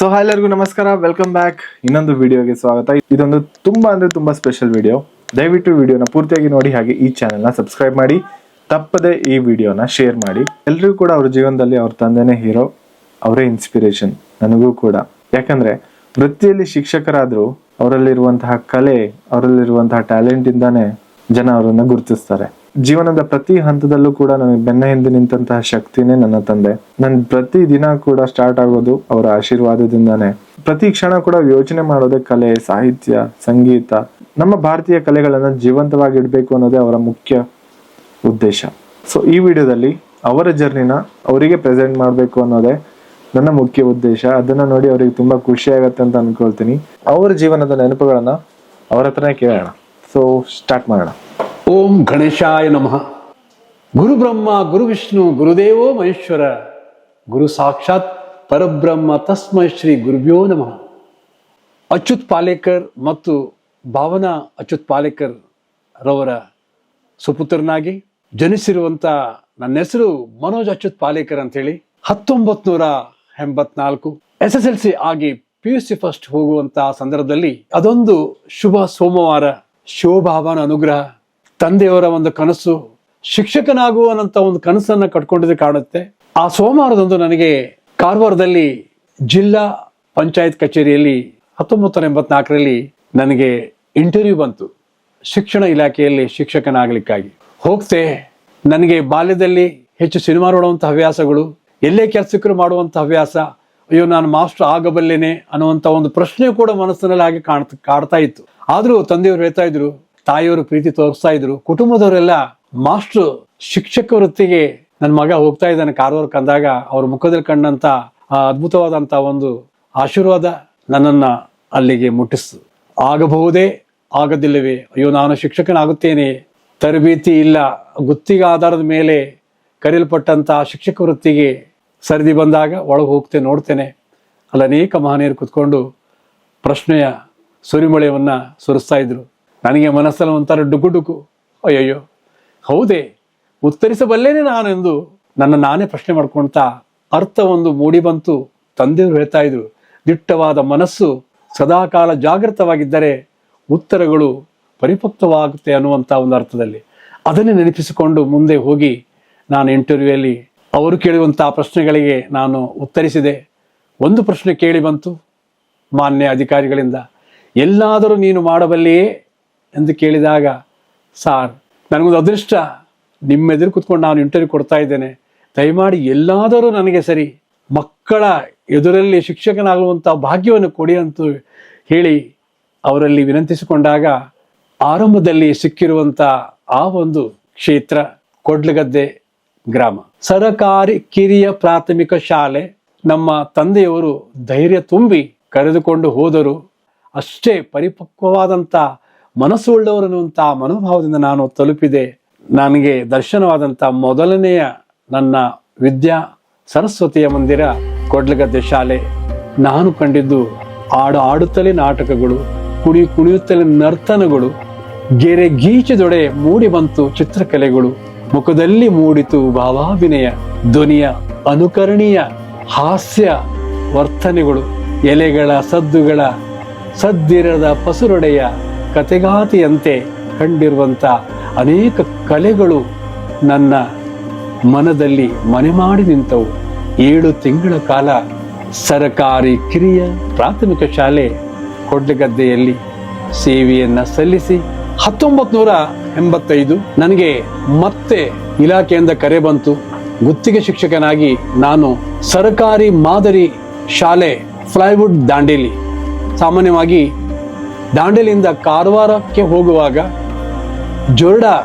So ಎಲ್ಲರಿಗೂ ನಮಸ್ಕಾರ, welcome back. ಇನ್ನೊಂದು ವಿಡಿಯೋಗೆ ಸ್ವಾಗತ. ಇದೊಂದು ತುಂಬಾ ಸ್ಪೆಷಲ್ ವಿಡಿಯೋ. ದಯವಿಟ್ಟು ವಿಡಿಯೋನ ಪೂರ್ತಿಯಾಗಿ ನೋಡಿ, ಹಾಗೆ ಈ ಚಾನೆಲ್ನ ಸಬ್ಸ್ಕ್ರೈಬ್ ಮಾಡಿ, ತಪ್ಪದೆ ಈ ವಿಡಿಯೋನ ಶೇರ್ ಮಾಡಿ. ಎಲ್ರಿಗೂ ಕೂಡ ಅವ್ರ ಜೀವನದಲ್ಲಿ ಅವ್ರ ತಂದೆನೇ ಹೀರೋ, ಅವರೇ ಇನ್ಸ್ಪಿರೇಷನ್ ನನಗೂ ಕೂಡ. ಯಾಕಂದ್ರೆ ವೃತ್ತಿಯಲ್ಲಿ ಶಿಕ್ಷಕರಾದ್ರೂ ಅವರಲ್ಲಿರುವಂತಹ ಕಲೆ, ಅವರಲ್ಲಿರುವಂತಹ ಟ್ಯಾಲೆಂಟ್ ಇಂದಾನೆ ಜನ ಅವರನ್ನ ಗುರುತಿಸ್ತಾರೆ. ಜೀವನದ ಪ್ರತಿ ಹಂತದಲ್ಲೂ ಕೂಡ ನನಗೆ ಬೆನ್ನ ಹಿಂದೆ ನಿಂತಹ ಶಕ್ತಿನೇ ನನ್ನ ತಂದೆ. ನನ್ ಪ್ರತಿ ದಿನ ಕೂಡ ಸ್ಟಾರ್ಟ್ ಆಗೋದು ಅವರ ಆಶೀರ್ವಾದದಿಂದಾನೆ. ಪ್ರತಿ ಕ್ಷಣ ಕೂಡ ಯೋಚನೆ ಮಾಡೋದೇ ಕಲೆ, ಸಾಹಿತ್ಯ, ಸಂಗೀತ, ನಮ್ಮ ಭಾರತೀಯ ಕಲೆಗಳನ್ನ ಜೀವಂತವಾಗಿ ಇಡಬೇಕು ಅನ್ನೋದೇ ಅವರ ಮುಖ್ಯ ಉದ್ದೇಶ. ಸೊ ಈ ವಿಡಿಯೋದಲ್ಲಿ ಅವರ ಜರ್ನಿನ ಅವರಿಗೆ ಪ್ರೆಸೆಂಟ್ ಮಾಡಬೇಕು ಅನ್ನೋದೇ ನನ್ನ ಮುಖ್ಯ ಉದ್ದೇಶ. ಅದನ್ನ ನೋಡಿ ಅವರಿಗೆ ತುಂಬಾ ಖುಷಿ ಆಗತ್ತೆ ಅಂತ ಅನ್ಕೊಳ್ತೀನಿ. ಅವರ ಜೀವನದ ನೆನಪುಗಳನ್ನ ಅವ್ರ ಹತ್ರನೇ ಕೇಳೋಣ. ಸೊ ಸ್ಟಾರ್ಟ್ ಮಾಡೋಣ. ಓಂ ಗಣೇಶಾಯ ನಮಃ. ಗುರು ಬ್ರಹ್ಮ ಗುರು ವಿಷ್ಣು ಗುರುದೇವೋ ಮಹೇಶ್ವರ, ಗುರು ಸಾಕ್ಷಾತ್ ಪರಬ್ರಹ್ಮ ತಸ್ಮೈ ಶ್ರೀ ಗುರುಭ್ಯೋ ನಮಃ. ಅಚ್ಯುತ್ ಪಾಲೇಕರ್ ಮತ್ತು ಭಾವನಾ ಅಚ್ಯುತ್ ಪಾಲೇಕರ್ ರವರ ಸುಪುತ್ರನಾಗಿ ಜನಿಸಿರುವಂತ ನನ್ನ ಹೆಸರು ಮನೋಜ್ ಅಚ್ಯುತ್ ಪಾಲೇಕರ್ ಅಂತ ಹೇಳಿ. 1984 SSLC ಆಗಿ PUC ಫಸ್ಟ್ ಹೋಗುವಂತ ಸಂದರ್ಭದಲ್ಲಿ ಅದೊಂದು ಶುಭ ಸೋಮವಾರ. ಶಿವಭಾವನ ಅನುಗ್ರಹ, ತಂದೆಯವರ ಒಂದು ಕನಸು, ಶಿಕ್ಷಕನಾಗುವನಂತ ಒಂದು ಕನಸನ್ನ ಕಟ್ಕೊಂಡಿದ್ದು ಕಾಣುತ್ತೆ. ಆ ಸೋಮವಾರದಂದು ನನಗೆ ಕಾರವಾರದಲ್ಲಿ ಜಿಲ್ಲಾ ಪಂಚಾಯತ್ ಕಚೇರಿಯಲ್ಲಿ 1984ರಲ್ಲಿ ನನಗೆ ಇಂಟರ್ವ್ಯೂ ಬಂತು, ಶಿಕ್ಷಣ ಇಲಾಖೆಯಲ್ಲಿ ಶಿಕ್ಷಕನಾಗಲಿಕ್ಕಾಗಿ. ಹೋಗ್ತೆ. ನನಗೆ ಬಾಲ್ಯದಲ್ಲಿ ಹೆಚ್ಚು ಸಿನಿಮಾ ನೋಡುವಂಥ ಹವ್ಯಾಸಗಳು, ಎಲ್ಲೇ ಕೆಲಸಕ್ಕೂ ಮಾಡುವಂಥ ಹವ್ಯಾಸ. ಅಯ್ಯೋ, ನಾನು ಮಾಸ್ಟರ್ ಆಗಬಲ್ಲೇನೆ ಅನ್ನುವಂಥ ಒಂದು ಪ್ರಶ್ನೆ ಕೂಡ ಮನಸ್ಸಿನಲ್ಲಿ ಹಾಗೆ ಕಾಡ್ತಾ ಇತ್ತು. ಆದ್ರೂ ತಂದೆಯವರು ಹೇಳ್ತಾ ಇದ್ರು, ತಾಯಿಯವರು ಪ್ರೀತಿ ತೋರಿಸ್ತಾ ಇದ್ರು, ಕುಟುಂಬದವರೆಲ್ಲ ಮಾಸ್ಟರ್ ಶಿಕ್ಷಕ ವೃತ್ತಿಗೆ ನನ್ನ ಮಗ ಹೋಗ್ತಾ ಇದ್ದಾನೆ ಕಾರವಾರಕ್ಕೆ ಅಂದಾಗ ಅವ್ರ ಮುಖದಲ್ಲಿ ಕಂಡಂತ ಆ ಅದ್ಭುತವಾದಂತ ಒಂದು ಆಶೀರ್ವಾದ ನನ್ನನ್ನ ಅಲ್ಲಿಗೆ ಮುಟ್ಟಿಸ್ತು. ಆಗಬಹುದೇ, ಆಗದಿಲ್ಲವೇ, ಅಯ್ಯೋ ನಾನು ಶಿಕ್ಷಕನಾಗುತ್ತೇನೆ, ತರಬೇತಿ ಇಲ್ಲ, ಗುತ್ತಿಗೆ ಆಧಾರದ ಮೇಲೆ ಕರೆಯಲ್ಪಟ್ಟಂತ ಶಿಕ್ಷಕ ವೃತ್ತಿಗೆ ಸರದಿ ಬಂದಾಗ ಒಳಗೆ ಹೋಗ್ತೇನೆ, ನೋಡ್ತೇನೆ. ಅಲ್ಲಿ ಅನೇಕ ಮಹನೀಯರು ಕುತ್ಕೊಂಡು ಪ್ರಶ್ನೆಯ ಸುರಿಮಳೆಯನ್ನ ಸುರಿಸ್ತಾ ಇದ್ರು. ನನಗೆ ಮನಸ್ಸಲ್ಲಿ ಒಂಥರ ಡುಕು, ಅಯ್ಯಯ್ಯೋ ಹೌದೇ, ಉತ್ತರಿಸಬಲ್ಲೇನೆ ನಾನು ಎಂದು ನಾನೇ ಪ್ರಶ್ನೆ ಮಾಡ್ಕೊಳ್ತಾ ಅರ್ಥ ಒಂದು ಮೂಡಿ ಬಂತು. ತಂದೆಯವರು ಹೇಳ್ತಾ ಇದ್ರು, ದಿಟ್ಟವಾದ ಮನಸ್ಸು ಸದಾಕಾಲ ಜಾಗೃತವಾಗಿದ್ದರೆ ಉತ್ತರಗಳು ಪರಿಪಕ್ವವಾಗುತ್ತೆ ಅನ್ನುವಂಥ ಒಂದು ಅರ್ಥದಲ್ಲಿ. ಅದನ್ನೇ ನೆನಪಿಸಿಕೊಂಡು ಮುಂದೆ ಹೋಗಿ ನಾನು ಇಂಟರ್ವ್ಯೂಯಲ್ಲಿ ಅವರು ಕೇಳುವಂಥ ಪ್ರಶ್ನೆಗಳಿಗೆ ನಾನು ಉತ್ತರಿಸಿದೆ. ಒಂದು ಪ್ರಶ್ನೆ ಕೇಳಿ ಬಂತು ಮಾನ್ಯ ಅಧಿಕಾರಿಗಳಿಂದ, ಎಲ್ಲಾದರೂ ನೀನು ಮಾಡಬಲ್ಲೆಯೇ ಎಂದು ಕೇಳಿದಾಗ, ಸಾರ್ ನನಗೊಂದು ಅದೃಷ್ಟ, ನಿಮ್ಮೆದುರು ಕೂತ್ಕೊಂಡು ನಾನು ಇಂಟರ್ವ್ಯೂ ಕೊಡ್ತಾ ಇದ್ದೇನೆ, ದಯಮಾಡಿ ಎಲ್ಲಾದರೂ ನನಗೆ ಸರಿ ಮಕ್ಕಳ ಎದುರಲ್ಲಿ ಶಿಕ್ಷಕನಾಗುವಂಥ ಭಾಗ್ಯವನ್ನು ಕೊಡಿ ಅಂತ ಹೇಳಿ ಅವರಲ್ಲಿ ವಿನಂತಿಸಿಕೊಂಡಾಗ, ಆರಂಭದಲ್ಲಿ ಸಿಕ್ಕಿರುವಂಥ ಆ ಒಂದು ಕ್ಷೇತ್ರ ಕೊಡ್ಲಗದ್ದೆ ಗ್ರಾಮ, ಸರಕಾರಿ ಕಿರಿಯ ಪ್ರಾಥಮಿಕ ಶಾಲೆ. ನಮ್ಮ ತಂದೆಯವರು ಧೈರ್ಯ ತುಂಬಿ ಕರೆದುಕೊಂಡು ಹೋದರು. ಅಷ್ಟೇ ಪರಿಪಕ್ವವಾದಂಥ ಮನಸ್ಸು ಉಳ್ಳವರನ್ನುವಂಥ ಮನೋಭಾವದಿಂದ ನಾನು ತಲುಪಿದೆ. ನನಗೆ ದರ್ಶನವಾದಂಥ ಮೊದಲನೆಯ ನನ್ನ ವಿದ್ಯಾ ಸರಸ್ವತಿಯ ಮಂದಿರ ಕೊಡ್ಲಗದ್ದೆ ಶಾಲೆ. ನಾನು ಕಂಡಿದ್ದು ಆಡುತ್ತಲೇ ನಾಟಕಗಳು, ಕುಣಿಯುತ್ತಲೇ ನರ್ತನಗಳು, ಗೆರೆ ಗೀಚದೊಡೆ ಮೂಡಿ ಬಂತು ಚಿತ್ರಕಲೆಗಳು, ಮುಖದಲ್ಲಿ ಮೂಡಿತು ಭಾವಾಭಿನಯ, ಧ್ವನಿಯ ಅನುಕರಣೀಯ ಹಾಸ್ಯ ವರ್ತನೆಗಳು, ಎಲೆಗಳ ಸದ್ದುಗಳ ಸದ್ದಿರದ ಪಸುರೊಡೆಯ ಕತೆಗಾತಿಯಂತೆ ಕಂಡಿರುವಂತ ಅನೇಕ ಕಲೆಗಳು ನನ್ನ ಮನದಲ್ಲಿ ಮನೆ ಮಾಡಿ ನಿಂತವು. 7 ತಿಂಗಳ ಕಾಲ ಸರಕಾರಿ ಕಿರಿಯ ಪ್ರಾಥಮಿಕ ಶಾಲೆ ಕೊಡ್ಲಗದ್ದೆಯಲ್ಲಿ ಸೇವೆಯನ್ನ ಸಲ್ಲಿಸಿ 1985 ನನಗೆ ಮತ್ತೆ ಇಲಾಖೆಯಿಂದ ಕರೆ ಬಂತು. ಗುತ್ತಿಗೆ ಶಿಕ್ಷಕನಾಗಿ ನಾನು ಸರಕಾರಿ ಮಾದರಿ ಶಾಲೆ ಫ್ಲೈವುಡ್ ದಾಂಡೇಲಿ, ಸಾಮಾನ್ಯವಾಗಿ ದಾಂಡೇಲಿಯಿಂದ ಕಾರವಾರಕ್ಕೆ ಹೋಗುವಾಗ ಜೋರ್ಡಾ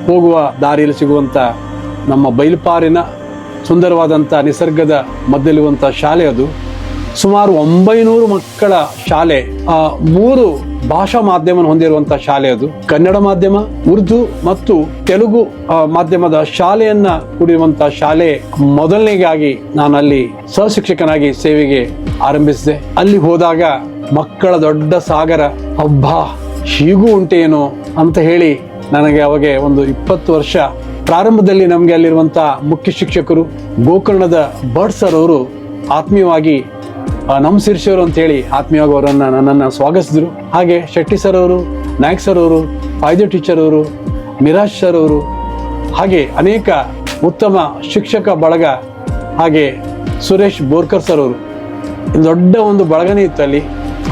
ಹೋಗುವ ದಾರಿಯಲ್ಲಿ ಸಿಗುವಂಥ ನಮ್ಮ ಬೈಲ್ಪಾರಿನ ಸುಂದರವಾದಂಥ ನಿಸರ್ಗದ ಮಧ್ಯಲ್ಲಿರುವಂಥ ಶಾಲೆ ಅದು. ಸುಮಾರು 900 ಮಕ್ಕಳ ಶಾಲೆ, 3 ಭಾಷಾ ಮಾಧ್ಯಮವನ್ನು ಹೊಂದಿರುವಂತಹ ಶಾಲೆ ಅದು. ಕನ್ನಡ ಮಾಧ್ಯಮ, ಉರ್ದು ಮತ್ತು ತೆಲುಗು ಮಾಧ್ಯಮದ ಶಾಲೆಯನ್ನ ಕೂಡಿರುವಂತಹ ಶಾಲೆ. ಮೊದಲನೇಗಾಗಿ ನಾನು ಅಲ್ಲಿ ಸಹಶಿಕ್ಷಕನಾಗಿ ಸೇವೆಗೆ ಆರಂಭಿಸಿದೆ. ಅಲ್ಲಿ ಹೋದಾಗ ಮಕ್ಕಳ ದೊಡ್ಡ ಸಾಗರ, ಹಬ್ಬ ಹೀಗೂ ಉಂಟೇನೋ ಅಂತ ಹೇಳಿ ನನಗೆ ಅವಾಗ ಒಂದು 20 ವರ್ಷ. ಪ್ರಾರಂಭದಲ್ಲಿ ನಮಗೆ ಅಲ್ಲಿರುವಂತಹ ಮುಖ್ಯ ಶಿಕ್ಷಕರು ಗೋಕರ್ಣದ ಭಟ್ ಸರ್ ಅವರು ಆತ್ಮೀಯವಾಗಿ ನಮ್ಮ ಶಿರ್ಷಿಯವರು ಅಂತೇಳಿ ಆತ್ಮೀಯವಾಗಿ ಅವರನ್ನು ನನ್ನನ್ನು ಸ್ವಾಗತಿಸಿದ್ರು. ಹಾಗೆ ಶೆಟ್ಟಿ ಸರ್ ಅವರು, ನಾಯಕ್ ಸರ್ ಅವರು, ಫಾಯ್ದೆ ಟೀಚರ್ ಅವರು, ಮಿರಾಜ್ ಸರ್ ಅವರು, ಹಾಗೆ ಅನೇಕ ಉತ್ತಮ ಶಿಕ್ಷಕ ಬಳಗ, ಹಾಗೆ ಸುರೇಶ್ ಬೋರ್ಕರ್ ಸರ್ ಅವರು, ದೊಡ್ಡ ಒಂದು ಬಳಗನೇ ಇತ್ತು ಅಲ್ಲಿ.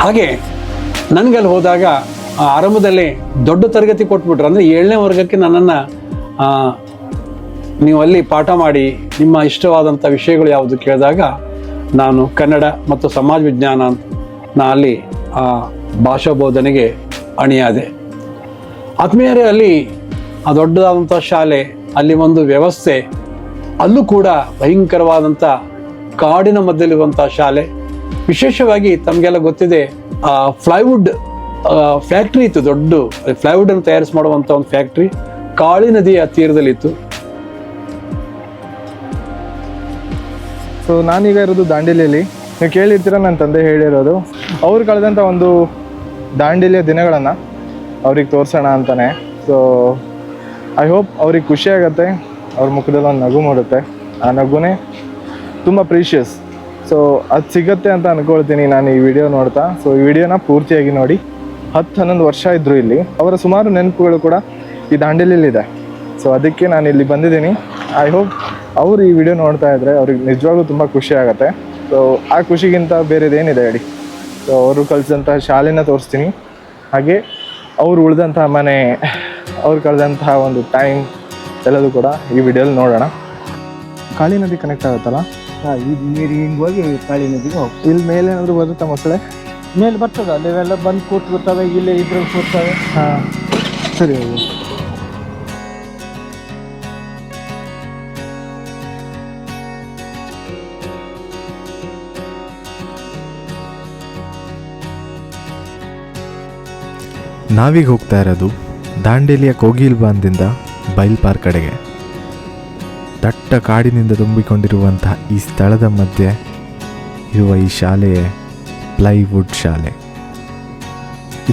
ಹಾಗೆ ನನಗೆ ಅಲ್ಲಿ ಹೋದಾಗ ಆರಂಭದಲ್ಲೇ ದೊಡ್ಡ ತರಗತಿ ಕೊಟ್ಬಿಟ್ರು. ಅಂದರೆ 7ನೇ ವರ್ಗಕ್ಕೆ ನನ್ನನ್ನು ನೀವು ಅಲ್ಲಿ ಪಾಠ ಮಾಡಿ ನಿಮ್ಮ ಇಷ್ಟವಾದಂಥ ವಿಷಯಗಳು ಯಾವುದು ಕೇಳಿದಾಗ ನಾನು ಕನ್ನಡ ಮತ್ತು ಸಮಾಜ ವಿಜ್ಞಾನ ಅಂತ ಅಲ್ಲಿ ಭಾಷಾ ಬೋಧನೆಗೆ ಅಣಿಯಾದೆ. ಆತ್ಮೀಯರೇ, ಅಲ್ಲಿ ಆ ದೊಡ್ಡದಾದಂಥ ಶಾಲೆ, ಅಲ್ಲಿ ಒಂದು ವ್ಯವಸ್ಥೆ, ಅಲ್ಲೂ ಕೂಡ ಭಯಂಕರವಾದಂಥ ಕಾಡಿನ ಮಧ್ಯದಲ್ಲಿರುವಂಥ ಶಾಲೆ. ವಿಶೇಷವಾಗಿ ತಮಗೆಲ್ಲ ಗೊತ್ತಿದೆ, ಫ್ಲೈವುಡ್ ಫ್ಯಾಕ್ಟ್ರಿ ಇತ್ತು, ದೊಡ್ಡ ಫ್ಲೈವುಡ್ ಅನ್ನು ತಯಾರಿಸಿ ಮಾಡುವಂಥ ಒಂದು ಫ್ಯಾಕ್ಟ್ರಿ ಕಾಳಿ ನದಿಯ ತೀರದಲ್ಲಿತ್ತು. ಸೊ ನಾನೀಗ ಇರೋದು ದಾಂಡೇಲಿಯಲ್ಲಿ. ನೀವು ಕೇಳಿರ್ತೀರ, ನನ್ನ ತಂದೆ ಹೇಳಿರೋದು ಅವ್ರು ಕಳೆದಂಥ ಒಂದು ದಾಂಡೇಲಿಯ ದಿನಗಳನ್ನು ಅವ್ರಿಗೆ ತೋರಿಸೋಣ ಅಂತಾನೆ. ಸೊ ಐ ಹೋಪ್ ಅವ್ರಿಗೆ ಖುಷಿ ಆಗುತ್ತೆ, ಅವ್ರ ಮುಖದಲ್ಲಿ ಒಂದು ನಗು ಮೂಡುತ್ತೆ. ಆ ನಗುನೇ ತುಂಬ ಪ್ರೀಷಿಯಸ್. ಸೊ ಅದು ಸಿಗತ್ತೆ ಅಂತ ಅಂದ್ಕೊಳ್ತೀನಿ ನಾನು ಈ ವಿಡಿಯೋ ನೋಡ್ತಾ. ಸೊ ಈ ವಿಡಿಯೋನ ಪೂರ್ತಿಯಾಗಿ ನೋಡಿ. 10-11 ವರ್ಷ ಇದ್ದರು ಇಲ್ಲಿ. ಅವರ ಸುಮಾರು ನೆನಪುಗಳು ಕೂಡ ಈ ದಾಂಡೇಲಿಯಲ್ಲಿದೆ. ಸೊ ಅದಕ್ಕೆ ನಾನು ಇಲ್ಲಿ ಬಂದಿದ್ದೀನಿ. ಐ ಹೋಪ್ ಅವರು ಈ ವಿಡಿಯೋ ನೋಡ್ತಾ ಇದ್ದರೆ ಅವ್ರಿಗೆ ನಿಜವಾಗ್ಲೂ ತುಂಬ ಖುಷಿ ಆಗುತ್ತೆ. ಸೊ ಆ ಖುಷಿಗಿಂತ ಬೇರೆದೇನಿದೆ ಹೇಳಿ. ಸೊ ಅವರು ಕಲಿಸಿದಂಥ ಶಾಲೆನ ತೋರಿಸ್ತೀನಿ, ಹಾಗೆ ಅವ್ರು ಉಳಿದಂತಹ ಮನೆ, ಅವ್ರು ಕಳೆದಂತಹ ಒಂದು ಟೈಮ್ ಎಲ್ಲದೂ ಕೂಡ ಈ ವಿಡಿಯೋಲಿ ನೋಡೋಣ. ಕಾಳಿ ನದಿ ಕನೆಕ್ಟ್ ಆಗುತ್ತಲ್ಲ, ಇದು ನೀರು ಹಿಂಗೆ ಹೋಗಿ ಕಾಳಿ ನದಿಗೆ ಹೋಗ್ತದೆ. ಇಲ್ಲಿ ಮೇಲೆ ಏನಾದರೂ ಬರುತ್ತಾ ಮೊಸಳೆ? ಮೇಲೆ ಬರ್ತದೆ, ಅಲ್ಲೆಲ್ಲ ಬಂದು ಕೂತ್ಬಿಡ್ತವೆ, ಇಲ್ಲೇ ಇದ್ರಲ್ಲಿ ಕೂರ್ತವೆ. ಹಾಂ, ಸರಿ ಹೋಗಿ. ನಾವೀಗ ಹೋಗ್ತಾ ಇರೋದು ದಾಂಡೇಲಿಯ ಕೋಗಿಲ್ ಬಾಂದಿಂದ ಬೈಲ್ ಪಾರ್ಕ್ ಕಡೆಗೆ. ದಟ್ಟ ಕಾಡಿನಿಂದ ತುಂಬಿಕೊಂಡಿರುವಂತಹ ಈ ಸ್ಥಳದ ಮಧ್ಯೆ ಇರುವ ಈ ಶಾಲೆಯೇ ಪ್ಲೈವುಡ್ ಶಾಲೆ.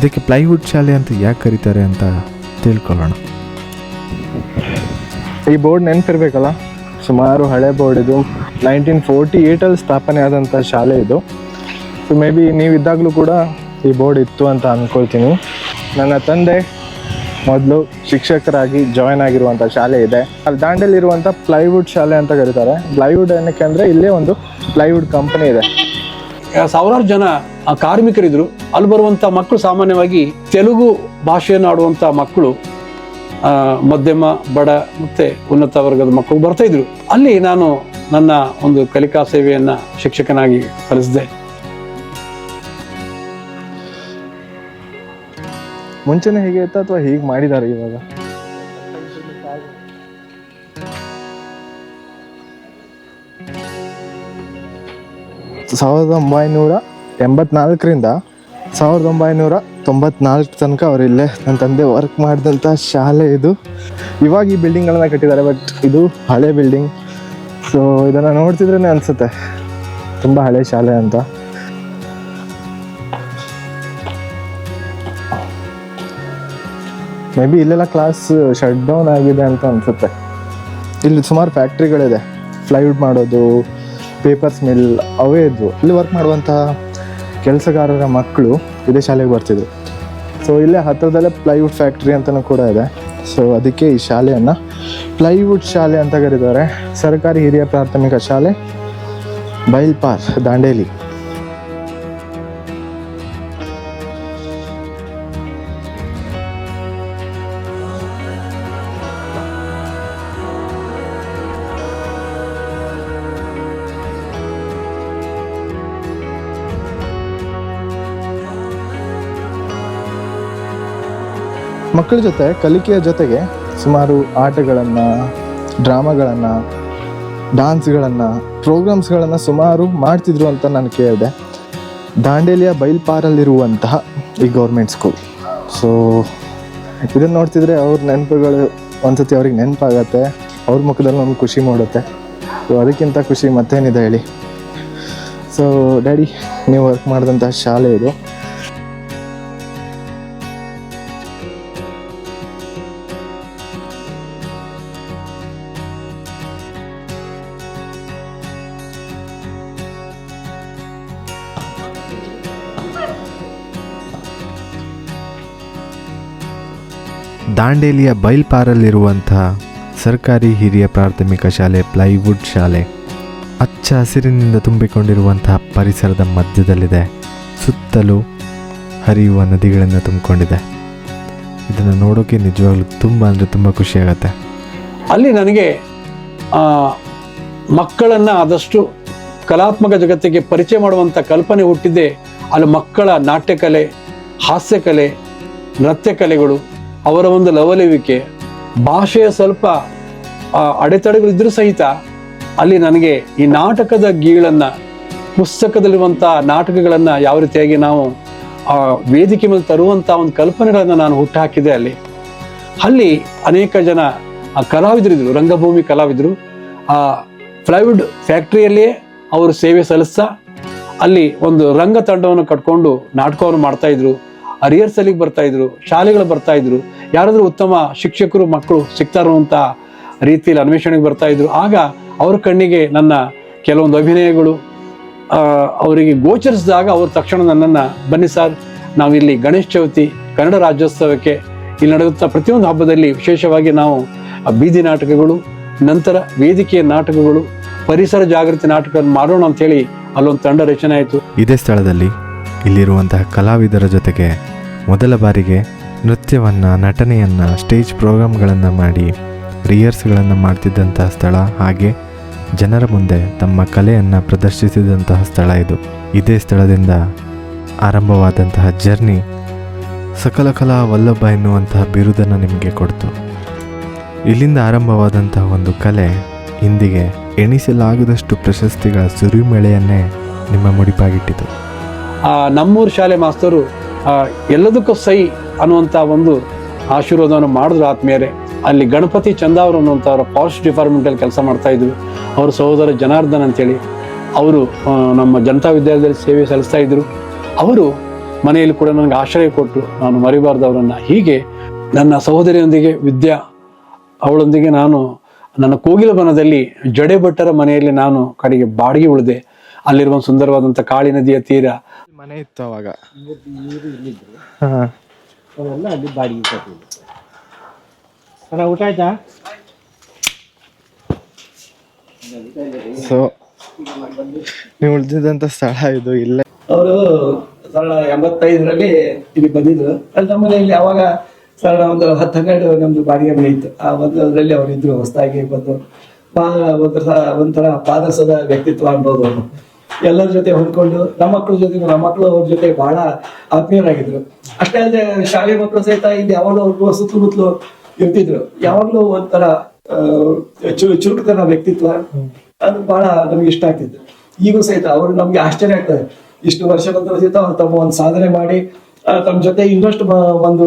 ಇದಕ್ಕೆ ಪ್ಲೈವುಡ್ ಶಾಲೆ ಅಂತ ಯಾಕೆ ಕರೀತಾರೆ ಅಂತ ತಿಳ್ಕೊಳ್ಳೋಣ. ಈ ಬೋರ್ಡ್ ನೆನಪಿರ್ಬೇಕಲ್ಲ, ಸುಮಾರು ಹಳೆ ಬೋರ್ಡ್ ಇದು. 1948 ಸ್ಥಾಪನೆ ಆದಂಥ ಶಾಲೆ ಇದು. ಸೊ ಮೇ ಬಿ ನೀವಿದ್ದಾಗಲೂ ಕೂಡ ಈ ಬೋರ್ಡ್ ಇತ್ತು ಅಂತ ಅಂದ್ಕೊಳ್ತೀನಿ. ನನ್ನ ತಂದೆ ಮೊದಲು ಶಿಕ್ಷಕರಾಗಿ ಜಾಯ್ನ್ ಆಗಿರುವಂಥ ಶಾಲೆ ಇದೆ. ಅಲ್ಲಿ ದಾಂಡೇಲಿರುವಂಥ ಪ್ಲೈವುಡ್ ಶಾಲೆ ಅಂತ ಕರೀತಾರೆ. ಪ್ಲೈವುಡ್ ಏನಕ್ಕೆ ಅಂದರೆ ಇಲ್ಲೇ ಒಂದು ಪ್ಲೈವುಡ್ ಕಂಪನಿ ಇದೆ. ಸಾವಿರಾರು ಜನ ಕಾರ್ಮಿಕರಿದ್ರು. ಅಲ್ಲಿ ಬರುವಂಥ ಮಕ್ಕಳು ಸಾಮಾನ್ಯವಾಗಿ ತೆಲುಗು ಭಾಷೆಯನ್ನು ಆಡುವಂಥ ಮಕ್ಕಳು, ಮಧ್ಯಮ, ಬಡ ಮತ್ತು ಉನ್ನತ ವರ್ಗದ ಮಕ್ಕಳು ಬರ್ತಾ ಇದ್ರು. ಅಲ್ಲಿ ನಾನು ನನ್ನ ಒಂದು ಕಲಿಕಾ ಸೇವೆಯನ್ನು ಶಿಕ್ಷಕನಾಗಿ ಸಲ್ಲಿಸಿದೆ. ಮುಂಚೆನೇ ಹೀಗೆ ಇತ್ತು ಅಥವಾ ಹೀಗೆ ಮಾಡಿದ್ದಾರೆ ಇವಾಗ? ಸಾವಿರದ 1984ರಿಂದ 1994 ತನಕ ಅವರಿಲ್ಲೇ ನನ್ನ ತಂದೆ ವರ್ಕ್ ಮಾಡಿದಂಥ ಶಾಲೆ ಇದು. ಇವಾಗ ಈ ಬಿಲ್ಡಿಂಗ್ಗಳನ್ನ ಕಟ್ಟಿದ್ದಾರೆ, ಬಟ್ ಇದು ಹಳೆ ಬಿಲ್ಡಿಂಗ್. ಸೊ ಇದನ್ನು ನೋಡ್ತಿದ್ರೇ ಅನಿಸುತ್ತೆ ತುಂಬ ಹಳೆ ಶಾಲೆ ಅಂತ. ಮೇ ಬಿ ಇಲ್ಲೆಲ್ಲ ಕ್ಲಾಸ್ ಶಟ್ ಡೌನ್ ಆಗಿದೆ ಅಂತ ಅನಿಸುತ್ತೆ. ಇಲ್ಲಿ ಸುಮಾರು ಫ್ಯಾಕ್ಟ್ರಿಗಳಿದೆ, ಫ್ಲೈವುಡ್ ಮಾಡೋದು, ಪೇಪರ್ಸ್ ಮಿಲ್ ಅವೇ ಇದ್ವು. ಇಲ್ಲಿ ವರ್ಕ್ ಮಾಡುವಂತಹ ಕೆಲಸಗಾರರ ಮಕ್ಕಳು ಇದೇ ಶಾಲೆಗೆ ಬರ್ತಿದ್ರು. ಸೊ ಇಲ್ಲೇ ಹತ್ತಿರದಲ್ಲೇ ಪ್ಲೈವುಡ್ ಫ್ಯಾಕ್ಟ್ರಿ ಅಂತಲೂ ಕೂಡ ಇದೆ. ಸೊ ಅದಕ್ಕೆ ಈ ಶಾಲೆಯನ್ನು ಪ್ಲೈವುಡ್ ಶಾಲೆ ಅಂತ ಕರೀತಾರೆ. ಸರ್ಕಾರಿ ಹಿರಿಯ ಪ್ರಾಥಮಿಕ ಶಾಲೆ ಬೈಲ್ ಪಾರ್ಕ್, ದಾಂಡೇಲಿ. ಮಕ್ಕಳ ಜೊತೆ ಕಲಿಕೆಯ ಜೊತೆಗೆ ಸುಮಾರು ಆಟಗಳನ್ನು, ಡ್ರಾಮಾಗಳನ್ನು, ಡಾನ್ಸ್ಗಳನ್ನು, ಪ್ರೋಗ್ರಾಮ್ಸ್ಗಳನ್ನು ಸುಮಾರು ಮಾಡ್ತಿದ್ರು ಅಂತ ನಾನು ಕೇಳಿದೆ. ದಾಂಡೇಲಿಯ ಬೈಲ್ಪಾರಲ್ಲಿರುವಂತಹ ಈ ಗೌರ್ಮೆಂಟ್ ಸ್ಕೂಲ್. ಸೊ ಇದನ್ನು ನೋಡ್ತಿದ್ರೆ ಅವ್ರ ನೆನಪುಗಳು ಒಂದ್ಸತಿ ಅವ್ರಿಗೆ ನೆನಪಾಗತ್ತೆ, ಅವ್ರ ಮುಖದಲ್ಲಿ ನಮ್ಗೆ ಖುಷಿ ಮೂಡುತ್ತೆ. ಸೊ ಅದಕ್ಕಿಂತ ಖುಷಿ ಮತ್ತೇನಿದೆ ಹೇಳಿ. ಸೊ ಡ್ಯಾಡಿ, ನೀವು ವರ್ಕ್ ಮಾಡಿದಂತಹ ಶಾಲೆ ಇದು. ದಾಂಡೇಲಿಯ ಬೈಲ್ಪಾರಲ್ಲಿರುವಂತಹ ಸರ್ಕಾರಿ ಹಿರಿಯ ಪ್ರಾಥಮಿಕ ಶಾಲೆ ಪ್ಲೈವುಡ್ ಶಾಲೆ ಹಚ್ಚ ಹಸಿರಿನಿಂದ ತುಂಬಿಕೊಂಡಿರುವಂತಹ ಪರಿಸರದ ಮಧ್ಯದಲ್ಲಿದೆ. ಸುತ್ತಲೂ ಹರಿಯುವ ನದಿಗಳನ್ನು ತುಂಬಿಕೊಂಡಿದೆ. ಇದನ್ನು ನೋಡೋಕೆ ನಿಜವಾಗ್ಲೂ ತುಂಬ ಖುಷಿಯಾಗತ್ತೆ. ಅಲ್ಲಿ ನನಗೆ ಮಕ್ಕಳನ್ನು ಆದಷ್ಟು ಕಲಾತ್ಮಕ ಜಗತ್ತಿಗೆ ಪರಿಚಯ ಮಾಡುವಂಥ ಕಲ್ಪನೆ ಹುಟ್ಟಿದ್ದೆ. ಅಲ್ಲಿ ಮಕ್ಕಳ ನಾಟ್ಯಕಲೆ, ಹಾಸ್ಯಕಲೆ, ನೃತ್ಯ ಕಲೆಗಳು, ಅವರ ಒಂದು ಲವಲವಿಕೆ, ಭಾಷೆಯ ಸ್ವಲ್ಪ ಅಡೆತಡೆಗಳಿದ್ರೂ ಸಹಿತ ಅಲ್ಲಿ ನನಗೆ ಈ ನಾಟಕದ ಗೀಳನ್ನು, ಪುಸ್ತಕದಲ್ಲಿರುವಂಥ ನಾಟಕಗಳನ್ನು ಯಾವ ರೀತಿಯಾಗಿ ನಾವು ವೇದಿಕೆ ಮೇಲೆ ತರುವಂಥ ಒಂದು ಕಲ್ಪನೆಗಳನ್ನು ನಾನು ಹುಟ್ಟುಹಾಕಿದೆ. ಅಲ್ಲಿ ಅನೇಕ ಜನ ಕಲಾವಿದರಿದ್ದರು, ರಂಗಭೂಮಿ ಕಲಾವಿದರು. ಆ ಪ್ಲೈವುಡ್ ಫ್ಯಾಕ್ಟ್ರಿಯಲ್ಲಿಯೇ ಅವರು ಸೇವೆ ಸಲ್ಲಿಸ್ತಾ ಅಲ್ಲಿ ಒಂದು ರಂಗ ತಂಡವನ್ನು ಕಟ್ಕೊಂಡು ನಾಟಕವನ್ನು ಮಾಡ್ತಾಯಿದ್ರು. ರಿಹರ್ಸಲಿಗೆ ಬರ್ತಾಯಿದ್ರು, ಶಾಲೆಗಳು ಬರ್ತಾಯಿದ್ರು. ಯಾರಾದರೂ ಉತ್ತಮ ಶಿಕ್ಷಕರು ಮಕ್ಕಳು ಸಿಗ್ತಾರೋ ಅಂತ ರೀತಿಯಲ್ಲಿ ಅನ್ವೇಷಣೆಗೆ ಬರ್ತಾಯಿದ್ರು. ಆಗ ಅವ್ರ ಕಣ್ಣಿಗೆ ನನ್ನ ಕೆಲವೊಂದು ಅಭಿನಯಗಳು ಅವರಿಗೆ ಗೋಚರಿಸಿದಾಗ ಅವರು ತಕ್ಷಣ ನನ್ನನ್ನು, ಬನ್ನಿ ಸರ್, ನಾವಿಲ್ಲಿ ಗಣೇಶ ಚೌತಿ ಕನ್ನಡ ರಾಜ್ಯೋತ್ಸವಕ್ಕೆ ಇಲ್ಲಿ ನಡೆಯುತ್ತಾ ಪ್ರತಿಯೊಂದು ಹಬ್ಬದಲ್ಲಿ ವಿಶೇಷವಾಗಿ ನಾವು ಬೀದಿ ನಾಟಕಗಳು, ನಂತರ ವೇದಿಕೆಯ ನಾಟಕಗಳು, ಪರಿಸರ ಜಾಗೃತಿ ನಾಟಕವನ್ನು ಮಾಡೋಣ ಅಂಥೇಳಿ ಅಲ್ಲೊಂದು ತಂಡ ರಚನೆ ಆಯಿತು. ಇದೇ ಸ್ಥಳದಲ್ಲಿ ಇಲ್ಲಿರುವಂತಹ ಕಲಾವಿದರ ಜೊತೆಗೆ ಮೊದಲ ಬಾರಿಗೆ ನೃತ್ಯವನ್ನು, ನಟನೆಯನ್ನು, ಸ್ಟೇಜ್ ಪ್ರೋಗ್ರಾಮ್ಗಳನ್ನು ಮಾಡಿ ರಿಹರ್ಸ್ಗಳನ್ನು ಮಾಡ್ತಿದ್ದಂತಹ ಸ್ಥಳ, ಹಾಗೆ ಜನರ ಮುಂದೆ ತಮ್ಮ ಕಲೆಯನ್ನು ಪ್ರದರ್ಶಿಸಿದಂತಹ ಸ್ಥಳ ಇದು. ಇದೇ ಸ್ಥಳದಿಂದ ಆರಂಭವಾದಂತಹ ಜರ್ನಿ ಸಕಲ ಕಲಾ ವಲ್ಲಭ ಎನ್ನುವಂತಹ ಬಿರುದನ್ನು ನಿಮಗೆ ಕೊಡ್ತು. ಇಲ್ಲಿಂದ ಆರಂಭವಾದಂತಹ ಒಂದು ಕಲೆ ಇಂದಿಗೆ ಎಣಿಸಲಾಗದಷ್ಟು ಪ್ರಶಸ್ತಿಗಳ ಸುರಿಮಳೆಯನ್ನೇ ನಿಮ್ಮ ಮುಡಿಪಾಗಿಟ್ಟಿತು. ನಮ್ಮೂರು ಶಾಲೆ ಮಾಸ್ತರು ಎಲ್ಲದಕ್ಕೂ ಸೈ ಅನ್ನುವಂಥ ಒಂದು ಆಶೀರ್ವಾದವನ್ನು ಮಾಡಿದ್ರು ಆತ್ಮೀಯರೇ. ಅಲ್ಲಿ ಗಣಪತಿ ಚಂದಾವರು ಅನ್ನುವಂಥವ್ರ ಫಾರೆಸ್ಟ್ ಡಿಪಾರ್ಟ್ಮೆಂಟಲ್ಲಿ ಕೆಲಸ ಮಾಡ್ತಾಯಿದ್ರು. ಅವರ ಸಹೋದರ ಜನಾರ್ದನ್ ಅಂತೇಳಿ ಅವರು ನಮ್ಮ ಜನತಾ ವಿದ್ಯಾಲಯದಲ್ಲಿ ಸೇವೆ ಸಲ್ಲಿಸ್ತಾ ಇದ್ದರು. ಅವರು ಮನೆಯಲ್ಲಿ ಕೂಡ ನನಗೆ ಆಶ್ರಯ ಕೊಟ್ಟರು, ನಾನು ಮರಿಬಾರ್ದು ಅವರನ್ನು. ಹೀಗೆ ನನ್ನ ಸಹೋದರಿಯೊಂದಿಗೆ ವಿದ್ಯಾ, ಅವಳೊಂದಿಗೆ ನಾನು ನನ್ನ ಕೋಗಿಲಬನದಲ್ಲಿ ಜಡೆ ಭಟ್ಟರ ಮನೆಯಲ್ಲಿ ನಾನು ಕಡೆಗೆ ಬಾಡಿಗೆ ಉಳಿದೆ. ಅಲ್ಲಿರುವ ಸುಂದರವಾದಂಥ ಕಾಳಿ ನದಿಯ ತೀರ ಮನೆ ಇತ್ತು ಅವಾಗ. ಅವೆಲ್ಲ ಅಲ್ಲಿ ಬಾಡಿಗೆ ಕೊಟ್ಟಿದ್ದು. ಅಣ್ಣ ಊಟ ಆಯ್ತಾ? ಸೊ ನೀವು ಉಳಿದಿದ್ದಂಥ ಸ್ಥಳ ಇದು. ಇಲ್ಲ ಅವರು 85ರಲ್ಲಿ ಇಲ್ಲಿ ಬಂದಿದ್ರು. ಅಲ್ಲಿ ನಮ್ಮ ಮನೆಯಲ್ಲಿ ಅವಾಗ ಒಂದು 10-12 ನಮ್ದು ಬಾಡಿಗೆ ಮನೆ ಇತ್ತು. ಆ ಒಂದು ಅದರಲ್ಲಿ ಅವರು ಇದ್ರು, ಹೊಸದಾಗಿ ಬಂದು ಒಂಥರ ಪಾದಸದ ವ್ಯಕ್ತಿತ್ವ ಅನ್ಬೋದು. ಅವರು ಎಲ್ಲರ ಜೊತೆ ಹೊಂದ್ಕೊಂಡು, ನಮ್ಮ ಮಕ್ಕಳ ಜೊತೆ, ನಮ್ಮ ಮಕ್ಕಳು ಅವ್ರ ಜೊತೆ ಬಹಳ ಆತ್ಮೀಯರಾಗಿದ್ರು. ಅಷ್ಟೇ ಅಲ್ಲದೆ ಶಾಲೆ ಮಕ್ಕಳು ಸಹಿತ ಇಲ್ಲಿ ಯಾವಾಗಲೂ ಅವ್ರಿಗೂ ಸುತ್ತಮುತ್ತಲು ಇರ್ತಿದ್ರು. ಯಾವಾಗಲೂ ಒಂಥರ ಚುರುಕುತನ ವ್ಯಕ್ತಿತ್ವ, ಅದು ಬಹಳ ನಮ್ಗೆ ಇಷ್ಟ ಆಗ್ತಿತ್ತು. ಈಗೂ ಸಹಿತ ಅವರು ನಮ್ಗೆ ಆಶ್ಚರ್ಯ ಆಗ್ತದೆ, ಇಷ್ಟು ವರ್ಷ ನಂತರ ಸಹಿತ ಅವ್ರು ತಮ್ಮ ಒಂದು ಸಾಧನೆ ಮಾಡಿ ತಮ್ಮ ಜೊತೆ ಇನ್ನಷ್ಟು ಒಂದು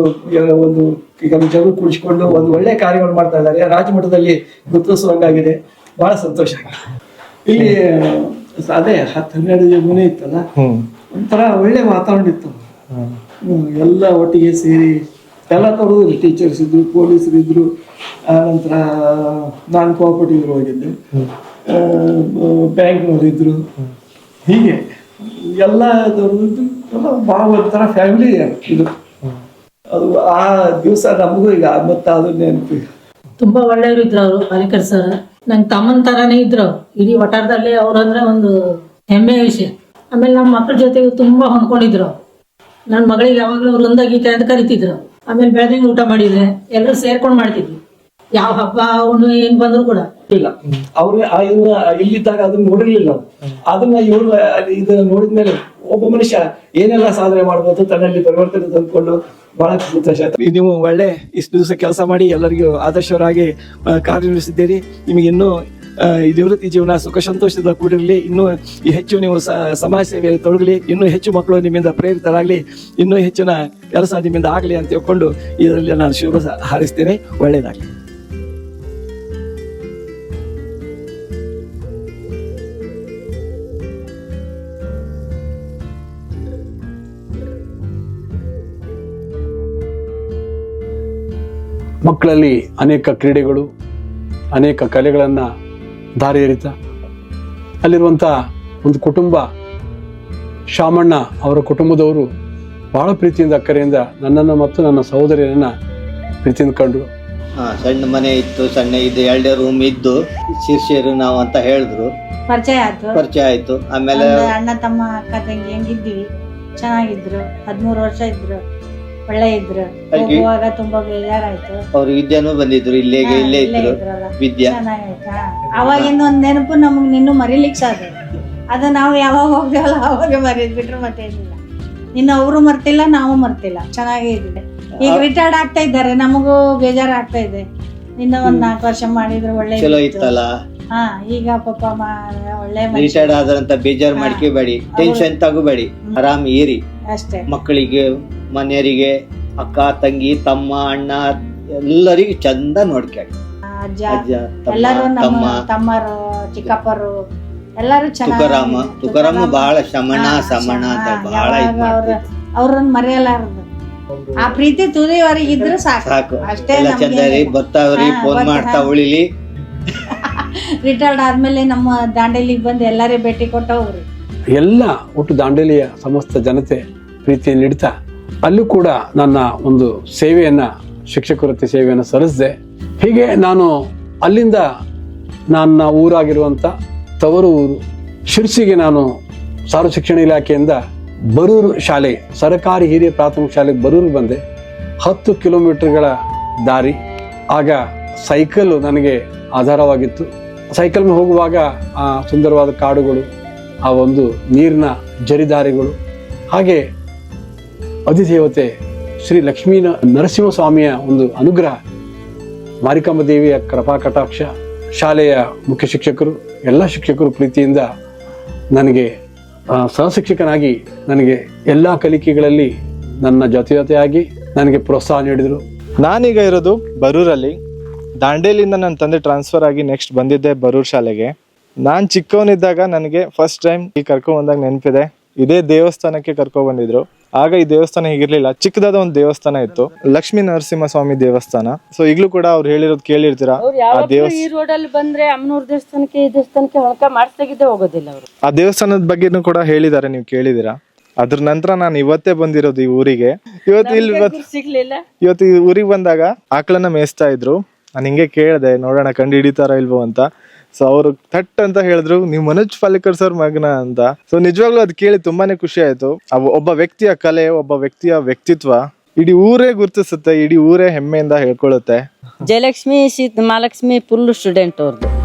ಜನರು ಕೂಡಿಸ್ಕೊಂಡು ಒಂದು ಒಳ್ಳೆ ಕಾರ್ಯವನ್ನು ಮಾಡ್ತಾ ಇದ್ದಾರೆ. ರಾಜ್ಯ ಮಟ್ಟದಲ್ಲಿ ಗುರುತಿಸುವಂಗಾಗಿದೆ. ಬಹಳ ಸಂತೋಷ. ಇಲ್ಲಿ ಅದೇ 10-12 ಮನೆ ಇತ್ತಲ್ಲ, ಒಂಥರ ಒಳ್ಳೆ ವಾತಾವರಣ ಇತ್ತು. ಎಲ್ಲ ಒಟ್ಟಿಗೆ ಸೇರಿ ಎಲ್ಲ ತರದ್ದು ಟೀಚರ್ಸ್ ಇದ್ರು, ಪೊಲೀಸರು ಇದ್ರು, ನಂತರ ನಾನ್ ಕೋಆಪರೇಟಿವ್ ಹೋಗಿದ್ದೆ, ಬ್ಯಾಂಕ್ನವ್ರು ಇದ್ರು. ಹೀಗೆ ಎಲ್ಲ ಭಾಳ ಒಂಥರ ಫ್ಯಾಮಿಲಿ ಇದು. ಅದು ಆ ದಿವಸ ನಮಗೂ ಈಗ ಮತ್ತೆ ಅದು ನೆನಪು. ತುಂಬಾ ಒಳ್ಳೆಯವರು ಇದ್ರು ಅವರು, ಪಾಲಿಕರ್ ಸರ್. ನಂಗೆ ತಮ್ಮನ ತರಾನೇ ಇದ್ರು. ಇಡೀ ವಟಾರದಲ್ಲಿ ಅವ್ರಂದ್ರೆ ಒಂದು ಹೆಮ್ಮೆಯ ವಿಷಯ. ಆಮೇಲೆ ನಮ್ಮ ಮಕ್ಕಳ ಜೊತೆಗೆ ತುಂಬಾ ಹೊಂದ್ಕೊಂಡಿದ್ರು. ನನ್ನ ಮಗಳಿಗೆ ಯಾವಾಗಲೂ ವೃಂದ ಗೀತೆ ಅಂತ ಕರಿತಿದ್ರು. ಆಮೇಲೆ ಬೆಳಗ್ಗೆ ಊಟ ಮಾಡಿದ್ರೆ ಎಲ್ಲರೂ ಸೇರ್ಕೊಂಡು ಮಾಡ್ತಿದ್ವಿ. ಯಾವ ಹಬ್ಬ ಅವನು ಏನ್ ಬಂದ್ರು ಕೂಡ ಇಲ್ಲ. ಅವ್ರು ಇಲ್ಲಿದ್ದಾಗ ಅದನ್ನ ನೋಡಿರ್ಲಿಲ್ಲ. ಅದನ್ನ ಇವ್ರು ಇದನ್ನ ನೋಡಿದ್ಮೇಲೆ ಒಬ್ಬ ಮನುಷ್ಯ ಏನೆಲ್ಲ ಸಾಧನೆ ಮಾಡ್ಬೋದು, ತನ್ನಲ್ಲಿ ಪರಿವರ್ತನೆ ತಂದ್ಕೊಂಡು ಬಹಳ ಸಂತೋಷ ಆಯ್ತು. ನೀವು ಒಳ್ಳೆ ಇಷ್ಟು ದಿವಸ ಕೆಲಸ ಮಾಡಿ ಎಲ್ಲರಿಗೂ ಆದರ್ಶವರಾಗಿ ಕಾರ್ಯನಿರ್ವಹಿಸಿದ್ದೀರಿ. ನಿಮಗೆ ಇನ್ನೂ ನಿವೃತ್ತಿ ಜೀವನ ಸುಖ ಸಂತೋಷದ ಕೂಡಿರಲಿ. ಇನ್ನೂ ಹೆಚ್ಚು ನೀವು ಸಮಾಜ ಸೇವೆಯಲ್ಲಿ ತೊಡಗಲಿ. ಇನ್ನೂ ಹೆಚ್ಚು ಮಕ್ಕಳು ನಿಮ್ಮಿಂದ ಪ್ರೇರಿತರಾಗಲಿ. ಇನ್ನೂ ಹೆಚ್ಚಿನ ಕೆಲಸ ನಿಮ್ಮಿಂದ ಆಗಲಿ ಅಂತ ತಿಳ್ಕೊಂಡು ಇದರಲ್ಲಿ ನಾನು ಶುಭ ಹಾರೈಸ್ತೇನೆ. ಒಳ್ಳೆಯದಾಗಲಿ. ಮಕ್ಕಳಲ್ಲಿ ಅನೇಕ ಕ್ರೀಡೆಗಳು, ಅನೇಕ ಕಲೆಗಳನ್ನು ದಾರಿ ಎರಿತ ಅಲ್ಲಿರುವಂಥ ಒಂದು ಕುಟುಂಬ, ಶಾಮಣ್ಣ ಅವರ ಕುಟುಂಬದವರು ಬಹಳ ಪ್ರೀತಿಯಿಂದ ಅಕ್ಕರೆಯಿಂದ ನನ್ನನ್ನು ಮತ್ತು ನನ್ನ ಸಹೋದರಿಯರನ್ನು ಪ್ರೀತಿಯಿಂದ ಕಂಡ್ರು. ಸಣ್ಣ ಮನೆ ಇತ್ತು, ಸಣ್ಣ ಇದು 2 ರೂಮ್ ಇದ್ದು ಶಿರ್ಷಿರು ನಾವು ಅಂತ ಹೇಳಿದ್ರು, ಪರಿಚಯ ಆಯ್ತು. ಆಮೇಲೆ ಅಣ್ಣ ತಮ್ಮ ಅಕ್ಕ ತಂಗಿ ಹೆಂಗಿದ್ವಿ, ಚೆನ್ನಾಗಿದ್ರು. 13 ವರ್ಷ ಇದ್ರು, ಒಳ್ಳೆ ಇದ್ರು. ಹೋಗುವಾಗ ತುಂಬಾ ಬೇಜಾರಾಯ್ತು. ಅವ್ರು ವಿದ್ಯಾನು ಬಂದಿದ್ರು, ಇಲ್ಲೇ ಇದ್ರು ವಿದ್ಯಾ. ಚೆನ್ನಾಗಾಯ್ತಾ. ಅವಾಗಿಂದ ಒಂದ್ ನೆನಪು ನಮಗ್ ನಿನ್ನೂ ಮರಿಲಿಕ್ಕೆ ಸಾಧ್ಯ. ಅದು ನಾವು ಯಾವಾಗ ಹೋಗ್ತೇವಲ್ಲ ಅವಾಗ ಮರಿದ್ ಬಿಟ್ರೆ ಮತ್ತೆ ಏನಿಲ್ಲ. ಇನ್ನು ಅವರು ಮರ್ತಿಲ್ಲ, ನಾವು ಮರ್ತಿಲ್ಲ. ಚೆನ್ನಾಗೇ ಇದ್ವಿ. ಈಗ ರಿಟೈರ್ಡ್ ಆಗ್ತಾ ಇದ್ದಾರೆ, ನಮಗೂ ಬೇಜಾರ್ ಆಗ್ತಾ ಇದೆ. ಇನ್ನ ಒಂದ್ 4 ವರ್ಷ ಮಾಡಿದ್ರು ಒಳ್ಳೆ ಚಲೋ ಇತ್ತಲ್ಲ. ಹಾ, ಈಗ ಪಾಪ ಒಳ್ಳೆ ರಿಟೈರ್ಡ್ ಆದ್ರಂತ ಬೇಜಾರ್ ಮಾಡ್ಕೋಬೇಡಿ, ಟೆನ್ಷನ್ ತಗೋಬೇಡಿ, ಆರಾಮ್ ಇರಿ ಅಷ್ಟೇ. ಮಕ್ಕಳಿಗೆ, ಮನೆಯವರಿಗೆ, ಅಕ್ಕ ತಂಗಿ ತಮ್ಮ ಅಣ್ಣ ಎಲ್ಲರಿಗೂ ಚಂದ ನೋಡ್ಕೊಳ್ಳಿ. ಅಜ್ಜ ಎಲ್ಲರೂ, ನಮ್ಮ ತಮ್ಮರು ಚಿಕ್ಕಪ್ಪರು ಎಲ್ಲರೂ ಚೆನ್ನಾಗಿ. ತುಕಾರಾಮ ಬಹಳ ಸಮಣ ಅಂತ ಬಹಳ ಅವ್ರನ್ನ ಮರೆಯಲಾರದು. ಆ ಪ್ರೀತಿ ತುದಿಯವರೆಗೆ ಇದ್ರೆ ಸಾಕು. ಅಷ್ಟೇ. ಚಂದ ಬರ್ತಾವ್ರಿ, ಫೋನ್ ಮಾಡ್ತಾ ಉಳಿಲಿ. ರಿಟೈರ್ಡ್ ಆದ್ಮೇಲೆ ನಮ್ಮ ದಾಂಡೇಲಿಗೆ ಬಂದು ಎಲ್ಲರೇ ಭೇಟಿ ಕೊಟ್ಟವ್ರಿ. ಎಲ್ಲ ಒಟ್ಟು ದಾಂಡೇಲಿಯ ಸಮಸ್ತ ಜನತೆ ಪ್ರೀತಿಯನ್ನು ನೀಡ್ತಾ ಅಲ್ಲೂ ಕೂಡ ನನ್ನ ಒಂದು ಸೇವೆಯನ್ನ, ಶಿಕ್ಷಕ ವೃತ್ತಿ ಸೇವೆಯನ್ನು ಸಲ್ಲಿಸಿದೆ. ಹೀಗೆ ನಾನು ಅಲ್ಲಿಂದ ನನ್ನ ಊರಾಗಿರುವಂಥ ತವರು ಊರು ಶಿರ್ಸಿಗೆ ನಾನು ಸಾರ್ವ ಶಿಕ್ಷಣ ಇಲಾಖೆಯಿಂದ ಬರೂರು ಶಾಲೆ, ಸರ್ಕಾರಿ ಹಿರಿಯ ಪ್ರಾಥಮಿಕ ಶಾಲೆಗೆ ಬರೂರು ಬಂದೆ. 10 ಕಿಲೋಮೀಟರ್ಗಳ ದಾರಿ. ಆಗ ಸೈಕಲ್ ನನಗೆ ಆಧಾರವಾಗಿತ್ತು. ಸೈಕಲ್ ಮೇಲೆ ಹೋಗುವಾಗ ಆ ಸುಂದರವಾದ ಕಾಡುಗಳು, ಆ ಒಂದು ನೀರಿನ ಜರಿದಾರಿಗಳು, ಹಾಗೆ ಅಧಿದೇವತೆ ಶ್ರೀ ಲಕ್ಷ್ಮೀ ನರಸಿಂಹಸ್ವಾಮಿಯ ಒಂದು ಅನುಗ್ರಹ, ಮಾರಿಕಾಂಬ ದೇವಿಯ ಕೃಪಾ ಕಟಾಕ್ಷ, ಶಾಲೆಯ ಮುಖ್ಯ ಶಿಕ್ಷಕರು, ಎಲ್ಲ ಶಿಕ್ಷಕರು ಪ್ರೀತಿಯಿಂದ ನನಗೆ ಸಹಶಿಕ್ಷಕನಾಗಿ ನನಗೆ ಎಲ್ಲ ಕಲಿಕೆಗಳಲ್ಲಿ ನನ್ನ ಜೊತೆಯಾಗಿ ನನಗೆ ಪ್ರೋತ್ಸಾಹ ನೀಡಿದರು. ನಾನೀಗ ಇರೋದು ಬರೂರಲ್ಲಿ. ದಾಂಡೇಲಿಂದ ನನ್ನ ತಂದೆ ಟ್ರಾನ್ಸ್ಫರ್ ಆಗಿ ನೆಕ್ಸ್ಟ್ ಬಂದಿದ್ದೆ ಬರೂರ್ ಶಾಲೆಗೆ. ನಾನು ಚಿಕ್ಕವನಿದ್ದಾಗ ನನಗೆ ಫಸ್ಟ್ ಟೈಮ್ ಈ ಕರ್ಕೊಂಡ್ ಬಂದಾಗ ನೆನಪಿದೆ, ಇದೇ ದೇವಸ್ಥಾನಕ್ಕೆ ಕರ್ಕೊಂಡ್ ಬಂದಿದ್ರು. ಆಗ ಈ ದೇವಸ್ಥಾನ ಹೀಗಿರ್ಲಿಲ್ಲ, ಚಿಕ್ಕದಾದ ಒಂದು ದೇವಸ್ಥಾನ ಇತ್ತು, ಲಕ್ಷ್ಮೀ ನರಸಿಂಹಸ್ವಾಮಿ ದೇವಸ್ಥಾನ. ಸೊ ಈಗಲೂ ಕೂಡ ಅವ್ರು ಹೇಳಿರೋದು ಕೇಳಿರ್ತೀರಾ. ಈ ರೋಡ್ ಅಲ್ಲಿ ಬಂದ್ರೆ ಅಮ್ಮನೂರ್ ದೇವಸ್ಥಾನಕ್ಕೆ, ಈ ದೇವಸ್ಥಾನಕ್ಕೆ ಹೊಳಕ ಮಾಡಿಸ್ದಾಗಿದ್ದೆ ಹೋಗೋದಿಲ್ಲ ಅವರು. ಆ ದೇವಸ್ಥಾನದ ಬಗ್ಗೆನೂ ಕೂಡ ಹೇಳಿದ್ದಾರೆ, ನೀವು ಕೇಳಿದಿರಾ. ಅದ್ರ ನಂತರ ನಾನು ಇವತ್ತೇ ಬಂದಿರೋದು ಈ ಊರಿಗೆ. ಇವತ್ತು ಈ ಊರಿಗೆ ಬಂದಾಗ ಆಕಳನ್ನ ಮೇಯಿಸ್ತಾ ಇದ್ರು. ನಾನು ಹಿಂಗೆ ಕೇಳಿದೆ, ನೋಡೋಣ ಕಂಡು ಹಿಡಿತಾರ ಇಲ್ವೋ ಅಂತ. ಸೊ ಅವ್ರು ಥಟ್ ಅಂತ ಹೇಳಿದ್ರು, ನೀವು ಮನೋಜ್ ಪಾಲೇಕರ್ ಸರ್ ಮಗನ ಅಂತ. ಸೊ ನಿಜವಾಗ್ಲೂ ಅದು ಕೇಳಿ ತುಂಬಾನೇ ಖುಷಿ ಆಯ್ತು. ಒಬ್ಬ ವ್ಯಕ್ತಿಯ ಕಲೆ, ಒಬ್ಬ ವ್ಯಕ್ತಿಯ ವ್ಯಕ್ತಿತ್ವ ಇಡೀ ಊರೇ ಗುರುತಿಸುತ್ತೆ, ಇಡೀ ಊರೇ ಹೆಮ್ಮೆಯಿಂದ ಹೇಳ್ಕೊಳ್ಳುತ್ತೆ. ಜಯಲಕ್ಷ್ಮಿ ಮಹಾಲಕ್ಷ್ಮಿ ಫುಲ್ ಸ್ಟೂಡೆಂಟ್ ಅವ್ರದ್ದು.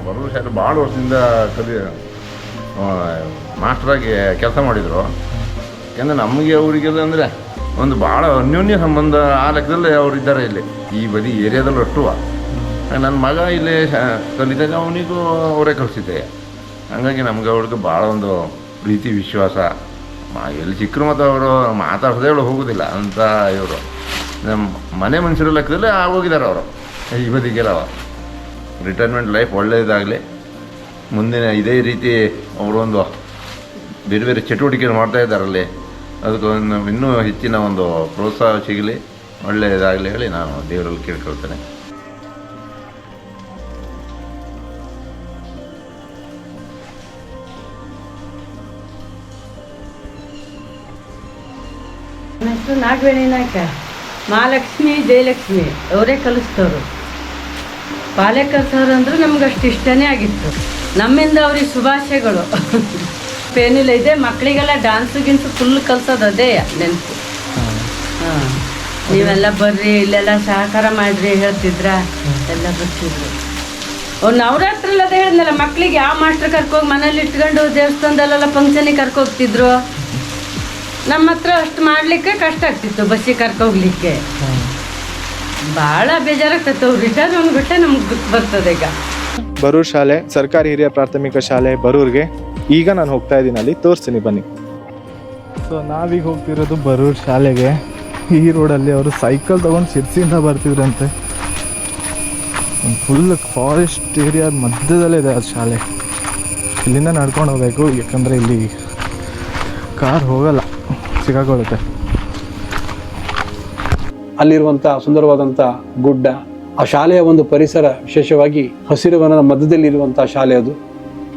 ಬರೂರು ಶಾಲೆ ಭಾಳ ವರ್ಷದಿಂದ ಮಾಸ್ಟ್ರಾಗಿ ಕೆಲಸ ಮಾಡಿದರು. ಯಾಕಂದರೆ ನಮಗೆ ಅವರಿಗೆಲ್ಲ ಅಂದರೆ ಒಂದು ಭಾಳ ಅನ್ಯೋನ್ಯ ಸಂಬಂಧ ಆ ಲೆಕ್ಕದಲ್ಲಿ ಅವರು ಇದ್ದಾರೆ ಇಲ್ಲಿ ಈ ಬದಿ ಏರಿಯಾದಲ್ಲಿ ಅಷ್ಟು. ನನ್ನ ಮಗ ಇಲ್ಲೇ ಕಲಿತಾಗ ಅವನಿಗೂ ಅವರೇ ಕಲಿಸಿದ್ದೆ. ಹಾಗಾಗಿ ನಮ್ಗೆ ಅವ್ರಿಗೆ ಭಾಳ ಒಂದು ಪ್ರೀತಿ ವಿಶ್ವಾಸ. ಎಲ್ಲಿ ಸಿಕ್ಕರು ಮತ್ತು ಅವರು ಮಾತಾಡ್ಸೋದೇ ಅವಳು ಹೋಗೋದಿಲ್ಲ ಅಂತ ಇವರು ನಮ್ಮ ಮನೆ ಮನುಷ್ಯರ ಲೆಕ್ಕದಲ್ಲಿ ಹೋಗಿದ್ದಾರೆ ಅವರು ಈ ಬದಿಗೆಲ್ಲ. ರಿಟೈರ್ಮೆಂಟ್ ಲೈಫ್ ಒಳ್ಳೆಯದಾಗಲಿ, ಮುಂದಿನ ಇದೇ ರೀತಿ ಅವರೊಂದು ಬೇರೆ ಬೇರೆ ಚಟುವಟಿಕೆಗಳು ಮಾಡ್ತಾ ಇದ್ದಾರಲ್ಲಿ, ಅದಕ್ಕೊಂದು ಇನ್ನೂ ಹೆಚ್ಚಿನ ಒಂದು ಪ್ರೋತ್ಸಾಹ ಸಿಗಲಿ, ಒಳ್ಳೆಯದಾಗಲಿ ಹೇಳಿ ನಾನು ದೇವರಲ್ಲಿ ಕೇಳ್ಕೊಳ್ತೇನೆ. ನನ್ನ ಹೆಸರು ನಾಗವೇಣಿ ನಾಯ್ಕ. ಮಹಾಲಕ್ಷ್ಮಿ ಜಯಲಕ್ಷ್ಮಿ ಅವರೇ ಕಲಿಸ್ತವ್ರು. ಪಾಲೇಕರ್ ಸರ್ ಅಂದ್ರೆ ನಮ್ಗೆ ಅಷ್ಟು ಇಷ್ಟನೇ ಆಗಿತ್ತು. ನಮ್ಮಿಂದ ಅವ್ರಿಗೆ ಶುಭಾಶಯಗಳು. ಏನಿಲ್ಲ, ಇದೆ ಮಕ್ಕಳಿಗೆಲ್ಲ ಡ್ಯಾನ್ಸು ಗಿನ್ಸು ಫುಲ್ ಕಲ್ಸೋದು ಅದೇ ನೆನಪು. ಹಾಂ, ನೀವೆಲ್ಲ ಬರ್ರಿ, ಇಲ್ಲೆಲ್ಲ ಸಹಕಾರ ಮಾಡಿರಿ ಹೇಳ್ತಿದ್ರ, ಎಲ್ಲ ಬರ್ತಿದ್ರು. ಅವ್ರು ನವರಾತ್ರಿಲಿ ಅದೇ ಹೇಳಿದ್ನಲ್ಲ, ಮಕ್ಕಳಿಗೆ ಯಾವ ಮಾಸ್ಟರ್ ಕರ್ಕೋಗಿ ಮನೇಲಿ ಇಟ್ಕೊಂಡು ದೇವಸ್ಥಾನದಲ್ಲೆಲ್ಲ ಫಂಕ್ಷನಿಗೆ ಕರ್ಕೋಗ್ತಿದ್ರು. ನಮ್ಮ ಹತ್ರ ಅಷ್ಟು ಮಾಡಲಿಕ್ಕೆ ಕಷ್ಟ ಆಗ್ತಿತ್ತು, ಬಸ್ಸಿಗೆ ಕರ್ಕೋಗ್ಲಿಕ್ಕೆ. ಭಾಳ ಬೇಜಾರಾಗ್ತೈತೆ. ಅವ್ರು ರಿಟರ್ನ್ ಅಂದ್ಬಿಟ್ಟೆ ನಮ್ಗೆ ಗೊತ್ತು ಬರ್ತದೆ. ಈಗ ಬರೂರ್ ಶಾಲೆ, ಸರ್ಕಾರಿ ಹಿರಿಯ ಪ್ರಾಥಮಿಕ ಶಾಲೆ ಬರೂರ್ಗೆ ಈಗ ನಾನು ಹೋಗ್ತಾ ಇದ್ದೀನಿ, ಅಲ್ಲಿ ತೋರಿಸ್ತೀನಿ ಬನ್ನಿ. ಸೊ ನಾವೀಗ ಹೋಗ್ತಿರೋದು ಬರೂರ್ ಶಾಲೆಗೆ. ಈ ರೋಡಲ್ಲಿ ಅವರು ಸೈಕಲ್ ತೊಗೊಂಡು ಶಿರ್ಸಿಯಿಂದ ಬರ್ತಿದ್ರಂತೆ. ಒಂದು ಫುಲ್ ಫಾರೆಸ್ಟ್ ಏರಿಯಾ ಮಧ್ಯದಲ್ಲೇ ಇದೆ ಅದು ಶಾಲೆ. ಇಲ್ಲಿಂದ ನಡ್ಕೊಂಡು ಹೋಗ್ಬೇಕು, ಯಾಕಂದರೆ ಇಲ್ಲಿ ಕಾರ್ ಹೋಗಲ್ಲ, ಸಿಗಾಕೊಳ್ಳುತ್ತೆ. ಅಲ್ಲಿರುವಂಥ ಸುಂದರವಾದಂಥ ಗುಡ್ಡ, ಆ ಶಾಲೆಯ ಒಂದು ಪರಿಸರ, ವಿಶೇಷವಾಗಿ ಹಸಿರುವನದ ಮಧ್ಯದಲ್ಲಿರುವಂಥ ಶಾಲೆ ಅದು.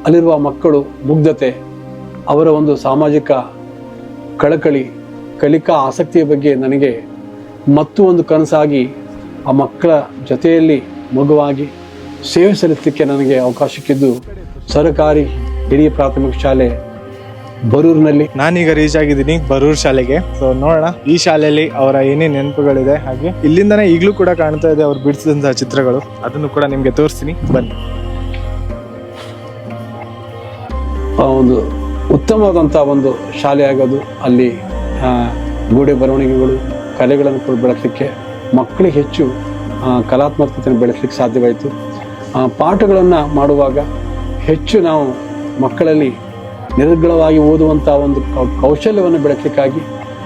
ಅಲ್ಲಿರುವ ಮಕ್ಕಳು ಮುಗ್ಧತೆ, ಅವರ ಒಂದು ಸಾಮಾಜಿಕ ಕಳಕಳಿ, ಕಲಿಕಾ ಆಸಕ್ತಿಯ ಬಗ್ಗೆ ನನಗೆ ಮತ್ತು ಒಂದು ಕನಸಾಗಿ ಆ ಮಕ್ಕಳ ಜೊತೆಯಲ್ಲಿ ಮಗುವಾಗಿ ಸೇವೆ ಸಲ್ಲಿಸಲಿಕ್ಕೆ ನನಗೆ ಅವಕಾಶ ಸಿಕ್ಕಿದ್ದು ಸರ್ಕಾರಿ ಹಿರಿಯ ಪ್ರಾಥಮಿಕ ಶಾಲೆ ಬರೂರಿನಲ್ಲಿ. ನಾನೀಗ ರೀಚ್ ಆಗಿದ್ದೀನಿ ಬರೂರ್ ಶಾಲೆಗೆ. ಸೊ ನೋಡೋಣ ಈ ಶಾಲೆಯಲ್ಲಿ ಅವರ ಏನೇನು ನೆನಪುಗಳಿದೆ, ಹಾಗೆ ಇಲ್ಲಿಂದನೇ ಈಗಲೂ ಕೂಡ ಕಾಣ್ತಾ ಇದೆ ಅವ್ರು ಬಿಡಿಸಿದಂತಹ ಚಿತ್ರಗಳು, ಅದನ್ನು ಕೂಡ ನಿಮ್ಗೆ ತೋರಿಸ್ತೀನಿ, ಬನ್ನಿ. ಒಂದು ಉತ್ತಮವಾದಂಥ ಒಂದು ಶಾಲೆ ಆಗೋದು, ಅಲ್ಲಿ ಗೋಡೆ ಬರವಣಿಗೆಗಳು, ಕಲೆಗಳನ್ನು ಕೂಡ ಬೆಳೆಸಲಿಕ್ಕೆ ಮಕ್ಕಳಿಗೆ ಹೆಚ್ಚು ಕಲಾತ್ಮಕತೆಯನ್ನು ಬೆಳೆಸಲಿಕ್ಕೆ ಸಾಧ್ಯವಾಯಿತು. ಪಾಠಗಳನ್ನು ಮಾಡುವಾಗ ಹೆಚ್ಚು ನಾವು ಮಕ್ಕಳಲ್ಲಿ ನಿರರ್ಗಳವಾಗಿ ಓದುವಂಥ ಒಂದು ಕೌಶಲ್ಯವನ್ನು ಬೆಳೆಸಲಿಕ್ಕಾಗಿ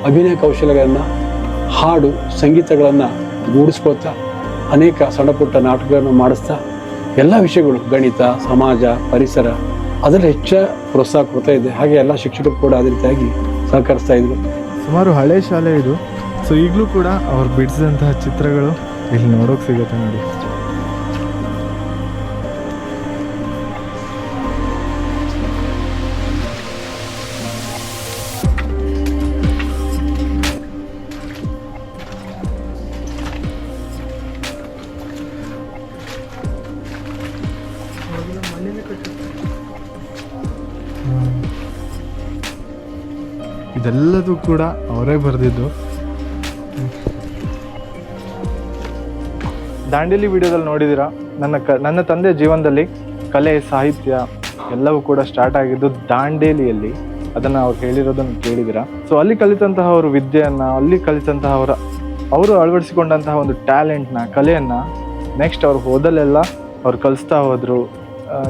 ಅಭಿನಯ ಕೌಶಲ್ಯಗಳನ್ನು, ಹಾಡು, ಸಂಗೀತಗಳನ್ನು ಗೂಡಿಸ್ಕೊಳ್ತಾ ಅನೇಕ ಸಣ್ಣ ಪುಟ್ಟ ನಾಟಕಗಳನ್ನು ಮಾಡಿಸ್ತಾ ಎಲ್ಲ ವಿಷಯಗಳು, ಗಣಿತ, ಸಮಾಜ, ಪರಿಸರ, ಅದರಲ್ಲಿ ಹೆಚ್ಚು ಪ್ರೋತ್ಸಾಹ ಕೊಡ್ತಾ ಇದೆ. ಹಾಗೆ ಎಲ್ಲ ಶಿಕ್ಷಕರು ಕೂಡ ಅದೇ ರೀತಿಯಾಗಿ ಸಹಕರಿಸ್ತಾ ಇದ್ರು. ಸುಮಾರು ಹಳೆ ಶಾಲೆ ಇದು. ಸೊ ಈಗಲೂ ಕೂಡ ಅವ್ರು ಬಿಡಿಸಿದಂತಹ ಚಿತ್ರಗಳು ಇಲ್ಲಿ ನೋಡೋಕೆ ಸಿಗುತ್ತೆ ನೋಡಿ. ಇದೆಲ್ಲದೂ ಕೂಡ ಅವರೇ ಬರೆದಿದ್ದು. ದಾಂಡೇಲಿ ವಿಡಿಯೋದಲ್ಲಿ ನೋಡಿದ್ದೀರಾ, ನನ್ನ ತಂದೆ ಜೀವನದಲ್ಲಿ ಕಲೆ, ಸಾಹಿತ್ಯ ಎಲ್ಲವೂ ಕೂಡ ಸ್ಟಾರ್ಟ್ ಆಗಿದ್ದು ದಾಂಡೇಲಿಯಲ್ಲಿ. ಅದನ್ನು ಅವ್ರು ಹೇಳಿರೋದನ್ನು ಕೇಳಿದ್ದೀರಾ. ಸೊ ಅಲ್ಲಿ ಕಲಿತಂತಹ ಅವರು ವಿದ್ಯೆಯನ್ನು, ಅಲ್ಲಿ ಕಲಿತಂತಹ ಅವರು ಅಳವಡಿಸಿಕೊಂಡಂತಹ ಒಂದು ಟ್ಯಾಲೆಂಟ್ನ, ಕಲೆಯನ್ನು ನೆಕ್ಸ್ಟ್ ಅವ್ರು ಹೋದಲ್ಲೆಲ್ಲ ಅವ್ರು ಕಲಿಸ್ತಾ ಹೋದರು.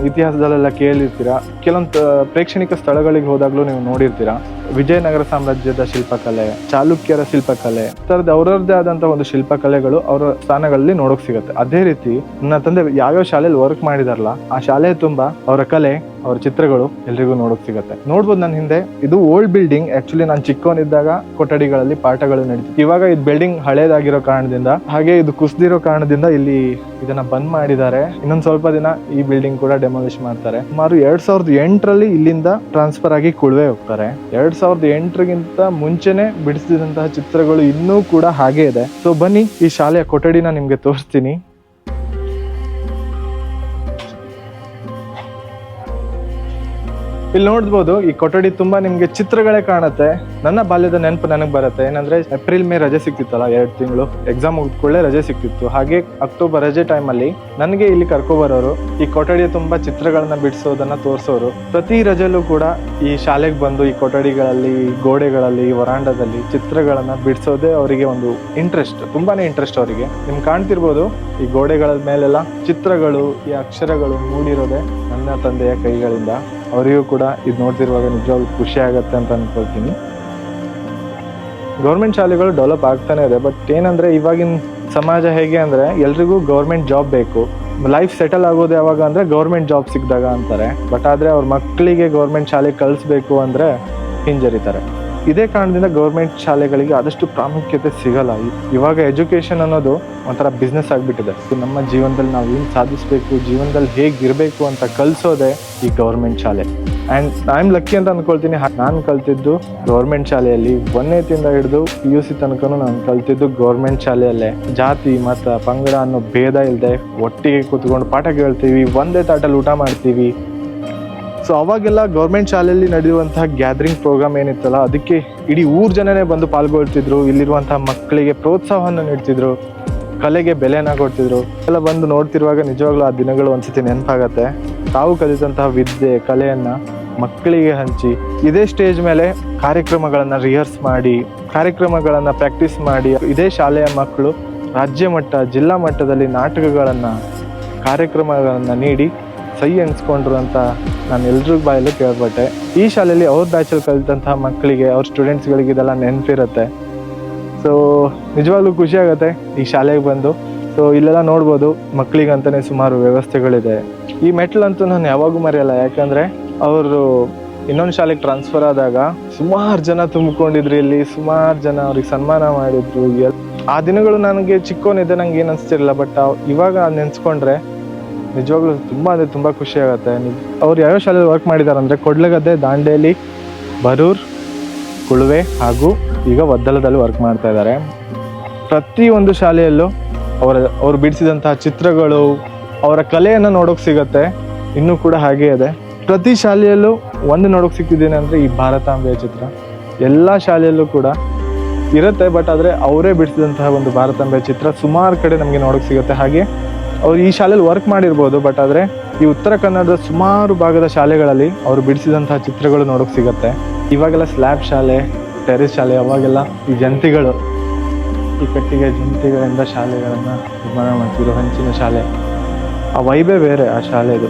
ಇತಿಹಾಸದಲ್ಲೆಲ್ಲ ಕೇಳಿರ್ತೀರಾ, ಕೆಲವೊಂದು ಪ್ರೇಕ್ಷಣಿಕ ಸ್ಥಳಗಳಿಗೆ ಹೋದಾಗಲೂ ನೀವು ನೋಡಿರ್ತೀರಾ. ವಿಜಯನಗರ ಸಾಮ್ರಾಜ್ಯದ ಶಿಲ್ಪಕಲೆ, ಚಾಲುಕ್ಯರ ಶಿಲ್ಪಕಲೆ, ಥರದ ಅವರದ್ದೇ ಆದಂಥ ಒಂದು ಶಿಲ್ಪಕಲೆಗಳು ಅವರ ಸ್ಥಾನಗಳಲ್ಲಿ ನೋಡೋಕೆ ಸಿಗುತ್ತೆ. ಅದೇ ರೀತಿ ನನ್ನ ತಂದೆ ಯಾವ್ಯಾವ ಶಾಲೆಯಲ್ಲಿ ವರ್ಕ್ ಮಾಡಿದಾರಲ್ಲ, ಆ ಶಾಲೆ ತುಂಬ ಅವರ ಕಲೆ, ಅವ್ರ ಚಿತ್ರಗಳು ಎಲ್ರಿಗೂ ನೋಡೋಕೆ ಸಿಗುತ್ತೆ. ನೋಡ್ಬೋದು ನನ್ನ ಹಿಂದೆ, ಇದು ಓಲ್ಡ್ ಬಿಲ್ಡಿಂಗ್. ಆಕ್ಚುಲಿ ನಾನು ಚಿಕ್ಕವನಿದ್ದಾಗ ಕೊಠಡಿಗಳಲ್ಲಿ ಪಾಠಗಳು ನಡೀತಿತ್ತು. ಇವಾಗ ಇದು ಬಿಲ್ಡಿಂಗ್ ಹಳೇದಾಗಿರೋ ಕಾರಣದಿಂದ, ಹಾಗೆ ಇದು ಕುಸಿದಿರೋ ಕಾರಣದಿಂದ ಇಲ್ಲಿ ಇದನ್ನ ಬಂದ್ ಮಾಡಿದ್ದಾರೆ. ಇನ್ನೊಂದು ಸ್ವಲ್ಪ ದಿನ ಈ ಬಿಲ್ಡಿಂಗ್ ಕೂಡ ಡೆಮಾಲಿಷ್ ಮಾಡ್ತಾರೆ. ಸುಮಾರು 2008ರಲ್ಲಿ ಇಲ್ಲಿಂದ ಟ್ರಾನ್ಸ್ಫರ್ ಆಗಿ ಕುಳ್ವೆ ಹೋಗ್ತಾರೆ. 2008ಗಿಂತ ಮುಂಚೆನೆ ಬಿಡಿಸಿದಂತಹ ಚಿತ್ರಗಳು ಇನ್ನೂ ಕೂಡ ಹಾಗೆ ಇದೆ. ಸೊ ಬನ್ನಿ ಈ ಶಾಲೆಯ ಕೊಠಡಿನ ನಿಮ್ಗೆ ತೋರಿಸ್ತೀನಿ. ಇಲ್ಲಿ ನೋಡ್ಬೋದು, ಈ ಕೊಠಡಿ ತುಂಬಾ ನಿಮ್ಗೆ ಚಿತ್ರಗಳೇ ಕಾಣುತ್ತೆ. ನನ್ನ ಬಾಲ್ಯದ ನೆನಪು ನನಗೆ ಬರುತ್ತೆ. ಏನಂದ್ರೆ ಏಪ್ರಿಲ್ ಮೇ ರಜೆ ಸಿಕ್ತಿತ್ತಲ್ಲ, 2 ತಿಂಗಳು ಎಕ್ಸಾಮ್ ಮುಗಿದ್ಕೊಳ್ಳೆ ರಜೆ ಸಿಕ್ತಿತ್ತು. ಹಾಗೆ ಅಕ್ಟೋಬರ್ ರಜೆ ಟೈಮಲ್ಲಿ ನನಗೆ ಇಲ್ಲಿ ಕರ್ಕೊಬರೋರು, ಈ ಕೊಠಡಿಯ ತುಂಬಾ ಚಿತ್ರಗಳನ್ನ ಬಿಡಿಸೋದನ್ನ ತೋರಿಸೋರು. ಪ್ರತಿ ರಜೆಲ್ಲೂ ಕೂಡ ಈ ಶಾಲೆಗೆ ಬಂದು ಈ ಕೊಠಡಿಗಳಲ್ಲಿ, ಗೋಡೆಗಳಲ್ಲಿ, ವರಾಂಡದಲ್ಲಿ ಚಿತ್ರಗಳನ್ನ ಬಿಡಿಸೋದೇ ಅವರಿಗೆ ಒಂದು ಇಂಟ್ರೆಸ್ಟ್, ತುಂಬಾನೇ ಇಂಟ್ರೆಸ್ಟ್ ಅವರಿಗೆ. ನಿಮ್ಗೆ ಕಾಣ್ತಿರ್ಬೋದು, ಈ ಗೋಡೆಗಳ ಮೇಲೆಲ್ಲ ಚಿತ್ರಗಳು, ಈ ಅಕ್ಷರಗಳು ಮೂಡಿರೋದೆ ನನ್ನ ತಂದೆಯ ಕೈಗಳಿಂದ. ಅವರಿಗೂ ಕೂಡ ಇದು ನೋಡ್ತಿರುವಾಗ ನಿಜವಾಗ್ಲೂ ಖುಷಿ ಆಗತ್ತೆ ಅಂತ ಅನ್ಕೊಳ್ತೀನಿ. ಗೌರ್ಮೆಂಟ್ ಶಾಲೆಗಳು ಡೆವಲಪ್ ಆಗ್ತಾನೆ ಇದೆ. ಬಟ್ ಏನಂದ್ರೆ ಇವಾಗಿನ ಸಮಾಜ ಹೇಗೆ ಅಂದ್ರೆ ಎಲ್ರಿಗೂ ಗೌರ್ಮೆಂಟ್ ಜಾಬ್ ಬೇಕು. ಲೈಫ್ ಸೆಟಲ್ ಆಗೋದು ಯಾವಾಗ ಅಂದ್ರೆ ಗೌರ್ಮೆಂಟ್ ಜಾಬ್ ಸಿಕ್ಕಿದಾಗ ಅಂತಾರೆ. ಬಟ್ ಆದ್ರೆ ಅವ್ರ ಮಕ್ಕಳಿಗೆ ಗೌರ್ಮೆಂಟ್ ಶಾಲೆಗೆ ಕಳಿಸ್ಬೇಕು ಅಂದ್ರೆ ಹಿಂಜರಿತಾರೆ. ಇದೇ ಕಾರಣದಿಂದ ಗೌರ್ಮೆಂಟ್ ಶಾಲೆಗಳಿಗೆ ಆದಷ್ಟು ಪ್ರಾಮುಖ್ಯತೆ ಸಿಗಲ್ಲ. ಇವಾಗ ಎಜುಕೇಶನ್ ಅನ್ನೋದು ಒಂಥರ ಬಿಸ್ನೆಸ್ ಆಗಿಬಿಟ್ಟಿದೆ. ನಮ್ಮ ಜೀವನದಲ್ಲಿ ನಾವು ಏನು ಸಾಧಿಸಬೇಕು, ಜೀವನದಲ್ಲಿ ಹೇಗಿರಬೇಕು ಅಂತ ಕಲಿಸೋದೆ ಈ ಗೌರ್ಮೆಂಟ್ ಶಾಲೆ. ಆ್ಯಂಡ್ ಐ ಆಮ್ ಲಕ್ಕಿ ಅಂತ ಅಂದ್ಕೊಳ್ತೀನಿ. ನಾನು ಕಲ್ತಿದ್ದು ಗೌರ್ಮೆಂಟ್ ಶಾಲೆಯಲ್ಲಿ, 1ನೇತಿಂದ ಹಿಡಿದು PUC ತನಕನೂ ನಾನು ಕಲ್ತಿದ್ದು ಗೌರ್ಮೆಂಟ್ ಶಾಲೆಯಲ್ಲೇ. ಜಾತಿ, ಮತ, ಪಂಗಡ ಅನ್ನೋ ಭೇದ ಇಲ್ಲದೆ ಒಟ್ಟಿಗೆ ಕೂತ್ಕೊಂಡು ಪಾಠ ಕೇಳ್ತೀವಿ, ಒಂದೇ ತಾಟಲ್ಲಿ ಊಟ ಮಾಡ್ತೀವಿ. ಸೊ ಅವಾಗೆಲ್ಲ ಗೌರ್ಮೆಂಟ್ ಶಾಲೆಯಲ್ಲಿ ನಡೆಯುವಂತಹ ಗ್ಯಾದರಿಂಗ್ ಪ್ರೋಗ್ರಾಮ್ ಏನಿತ್ತಲ್ಲ, ಅದಕ್ಕೆ ಇಡೀ ಊರ್ ಜನನೇ ಬಂದು ಪಾಲ್ಗೊಳ್ತಿದ್ರು. ಇಲ್ಲಿರುವಂತಹ ಮಕ್ಕಳಿಗೆ ಪ್ರೋತ್ಸಾಹವನ್ನು ನೀಡ್ತಿದ್ರು, ಕಲೆಗೆ ಬೆಲೆನ ಕೊಡ್ತಿದ್ರು. ಎಲ್ಲ ಬಂದು ನೋಡ್ತಿರುವಾಗ ನಿಜವಾಗ್ಲೂ ಆ ದಿನಗಳು ಒಂದ್ಸತಿ ನೆನಪಾಗತ್ತೆ. ತಾವು ಕಲಿತಂತಹ ವಿದ್ಯೆ, ಕಲೆಯನ್ನ ಮಕ್ಕಳಿಗೆ ಹಂಚಿ, ಇದೇ ಸ್ಟೇಜ್ ಮೇಲೆ ಕಾರ್ಯಕ್ರಮಗಳನ್ನ ರಿಹರ್ಸ್ ಮಾಡಿ, ಕಾರ್ಯಕ್ರಮಗಳನ್ನ ಪ್ರಾಕ್ಟೀಸ್ ಮಾಡಿ, ಇದೇ ಶಾಲೆಯ ಮಕ್ಕಳು ರಾಜ್ಯ ಮಟ್ಟ, ಜಿಲ್ಲಾ ಮಟ್ಟದಲ್ಲಿ ನಾಟಕಗಳನ್ನ, ಕಾರ್ಯಕ್ರಮಗಳನ್ನ ನೀಡಿ ಸೈ ಎಣಿಸ್ಕೊಂಡ್ರು ಅಂತ ನಾನು ಎಲ್ರಿಗೂ ಬಾಯಲ್ಲೂ ಕೇಳ್ಪಟ್ಟೆ. ಈ ಶಾಲೆಯಲ್ಲಿ ಅವ್ರ ಬ್ಯಾಚಲ್ಲಿ ಕಲಿತಂತಹ ಮಕ್ಕಳಿಗೆ, ಅವ್ರ ಸ್ಟೂಡೆಂಟ್ಸ್ಗಳಿಗೆ ಇದೆಲ್ಲ ನೆನಪಿರುತ್ತೆ. ಸೊ ನಿಜವಾಗ್ಲೂ ಖುಷಿ ಆಗುತ್ತೆ ಈ ಶಾಲೆಗೆ ಬಂದು. ಸೊ ಇಲ್ಲೆಲ್ಲ ನೋಡ್ಬೋದು, ಮಕ್ಕಳಿಗಂತಾನೆ ಸುಮಾರು ವ್ಯವಸ್ಥೆಗಳಿದೆ. ಈ ಮೆಟ್ಲಂತೂ ನಾನು ಯಾವಾಗೂ ಮರೆಯಲ್ಲ. ಯಾಕಂದರೆ ಅವರು ಇನ್ನೊಂದು ಶಾಲೆಗೆ ಟ್ರಾನ್ಸ್ಫರ್ ಆದಾಗ ಸುಮಾರು ಜನ ತುಂಬಿಕೊಂಡಿದ್ರು, ಇಲ್ಲಿ ಸುಮಾರು ಜನ ಅವ್ರಿಗೆ ಸನ್ಮಾನ ಮಾಡಿದ್ರು. ಆ ದಿನಗಳು ನನಗೆ ಚಿಕ್ಕವನಿದ್ದೆ ನಂಗೆ ಏನು ಅನಿಸ್ತಿರಲಿಲ್ಲ, ಬಟ್ ಇವಾಗ ನೆನ್ಸ್ಕೊಂಡ್ರೆ ನಿಜವಾಗ್ಲೂ ತುಂಬಾ ಅಂದರೆ ತುಂಬ ಖುಷಿ ಆಗುತ್ತೆ. ಅವ್ರು ಯಾವ್ಯಾವ ಶಾಲೆಯಲ್ಲಿ ವರ್ಕ್ ಮಾಡಿದ್ದಾರೆ ಅಂದರೆ ಕೊಡ್ಲಗದ್ದೆ, ದಾಂಡೇಲಿ, ಬರೂರ್, ಕುಳುವೆ ಹಾಗೂ ಈಗ ಒದ್ದಲದಲ್ಲಿ ವರ್ಕ್ ಮಾಡ್ತಾ ಇದ್ದಾರೆ. ಪ್ರತಿಯೊಂದು ಶಾಲೆಯಲ್ಲೂ ಅವ್ರು ಬಿಡಿಸಿದಂತಹ ಚಿತ್ರಗಳು, ಅವರ ಕಲೆಯನ್ನು ನೋಡೋಕೆ ಸಿಗತ್ತೆ. ಇನ್ನೂ ಕೂಡ ಹಾಗೇ ಇದೆ. ಪ್ರತಿ ಶಾಲೆಯಲ್ಲೂ ಒಂದು ನೋಡೋಕೆ ಸಿಕ್ತಿದ್ದೇನೆ ಅಂದರೆ ಈ ಭಾರತಾಂಬೆಯ ಚಿತ್ರ. ಎಲ್ಲ ಶಾಲೆಯಲ್ಲೂ ಕೂಡ ಇರುತ್ತೆ, ಬಟ್ ಆದರೆ ಅವರೇ ಬಿಡಿಸಿದಂತಹ ಒಂದು ಭಾರತಾಂಬೆಯ ಚಿತ್ರ ಸುಮಾರು ಕಡೆ ನಮಗೆ ನೋಡೋಕೆ ಸಿಗುತ್ತೆ. ಹಾಗೆ ಅವ್ರು ಈ ಶಾಲೆಯಲ್ಲಿ ವರ್ಕ್ ಮಾಡಿರ್ಬೋದು, ಬಟ್ ಆದರೆ ಈ ಉತ್ತರ ಕನ್ನಡದ ಸುಮಾರು ಭಾಗದ ಶಾಲೆಗಳಲ್ಲಿ ಅವರು ಬಿಡಿಸಿದಂತಹ ಚಿತ್ರಗಳು ನೋಡೋಕೆ ಸಿಗುತ್ತೆ. ಇವಾಗೆಲ್ಲ ಸ್ಲ್ಯಾಬ್ ಶಾಲೆ, ಟೆರೆಸ್ ಶಾಲೆ, ಅವಾಗೆಲ್ಲ ಈ ಜಂತಿಗಳು, ಈ ಕಟ್ಟಿಗೆ ಜಂತಿಗಳಿಂದ ಶಾಲೆಗಳನ್ನು ನಿರ್ಮಾಣ ಮಾಡ್ತಿದ್ರು, ಹಂಚಿನ ಶಾಲೆ. ಆ ವೈಬೇ ಬೇರೆ ಆ ಶಾಲೆದು.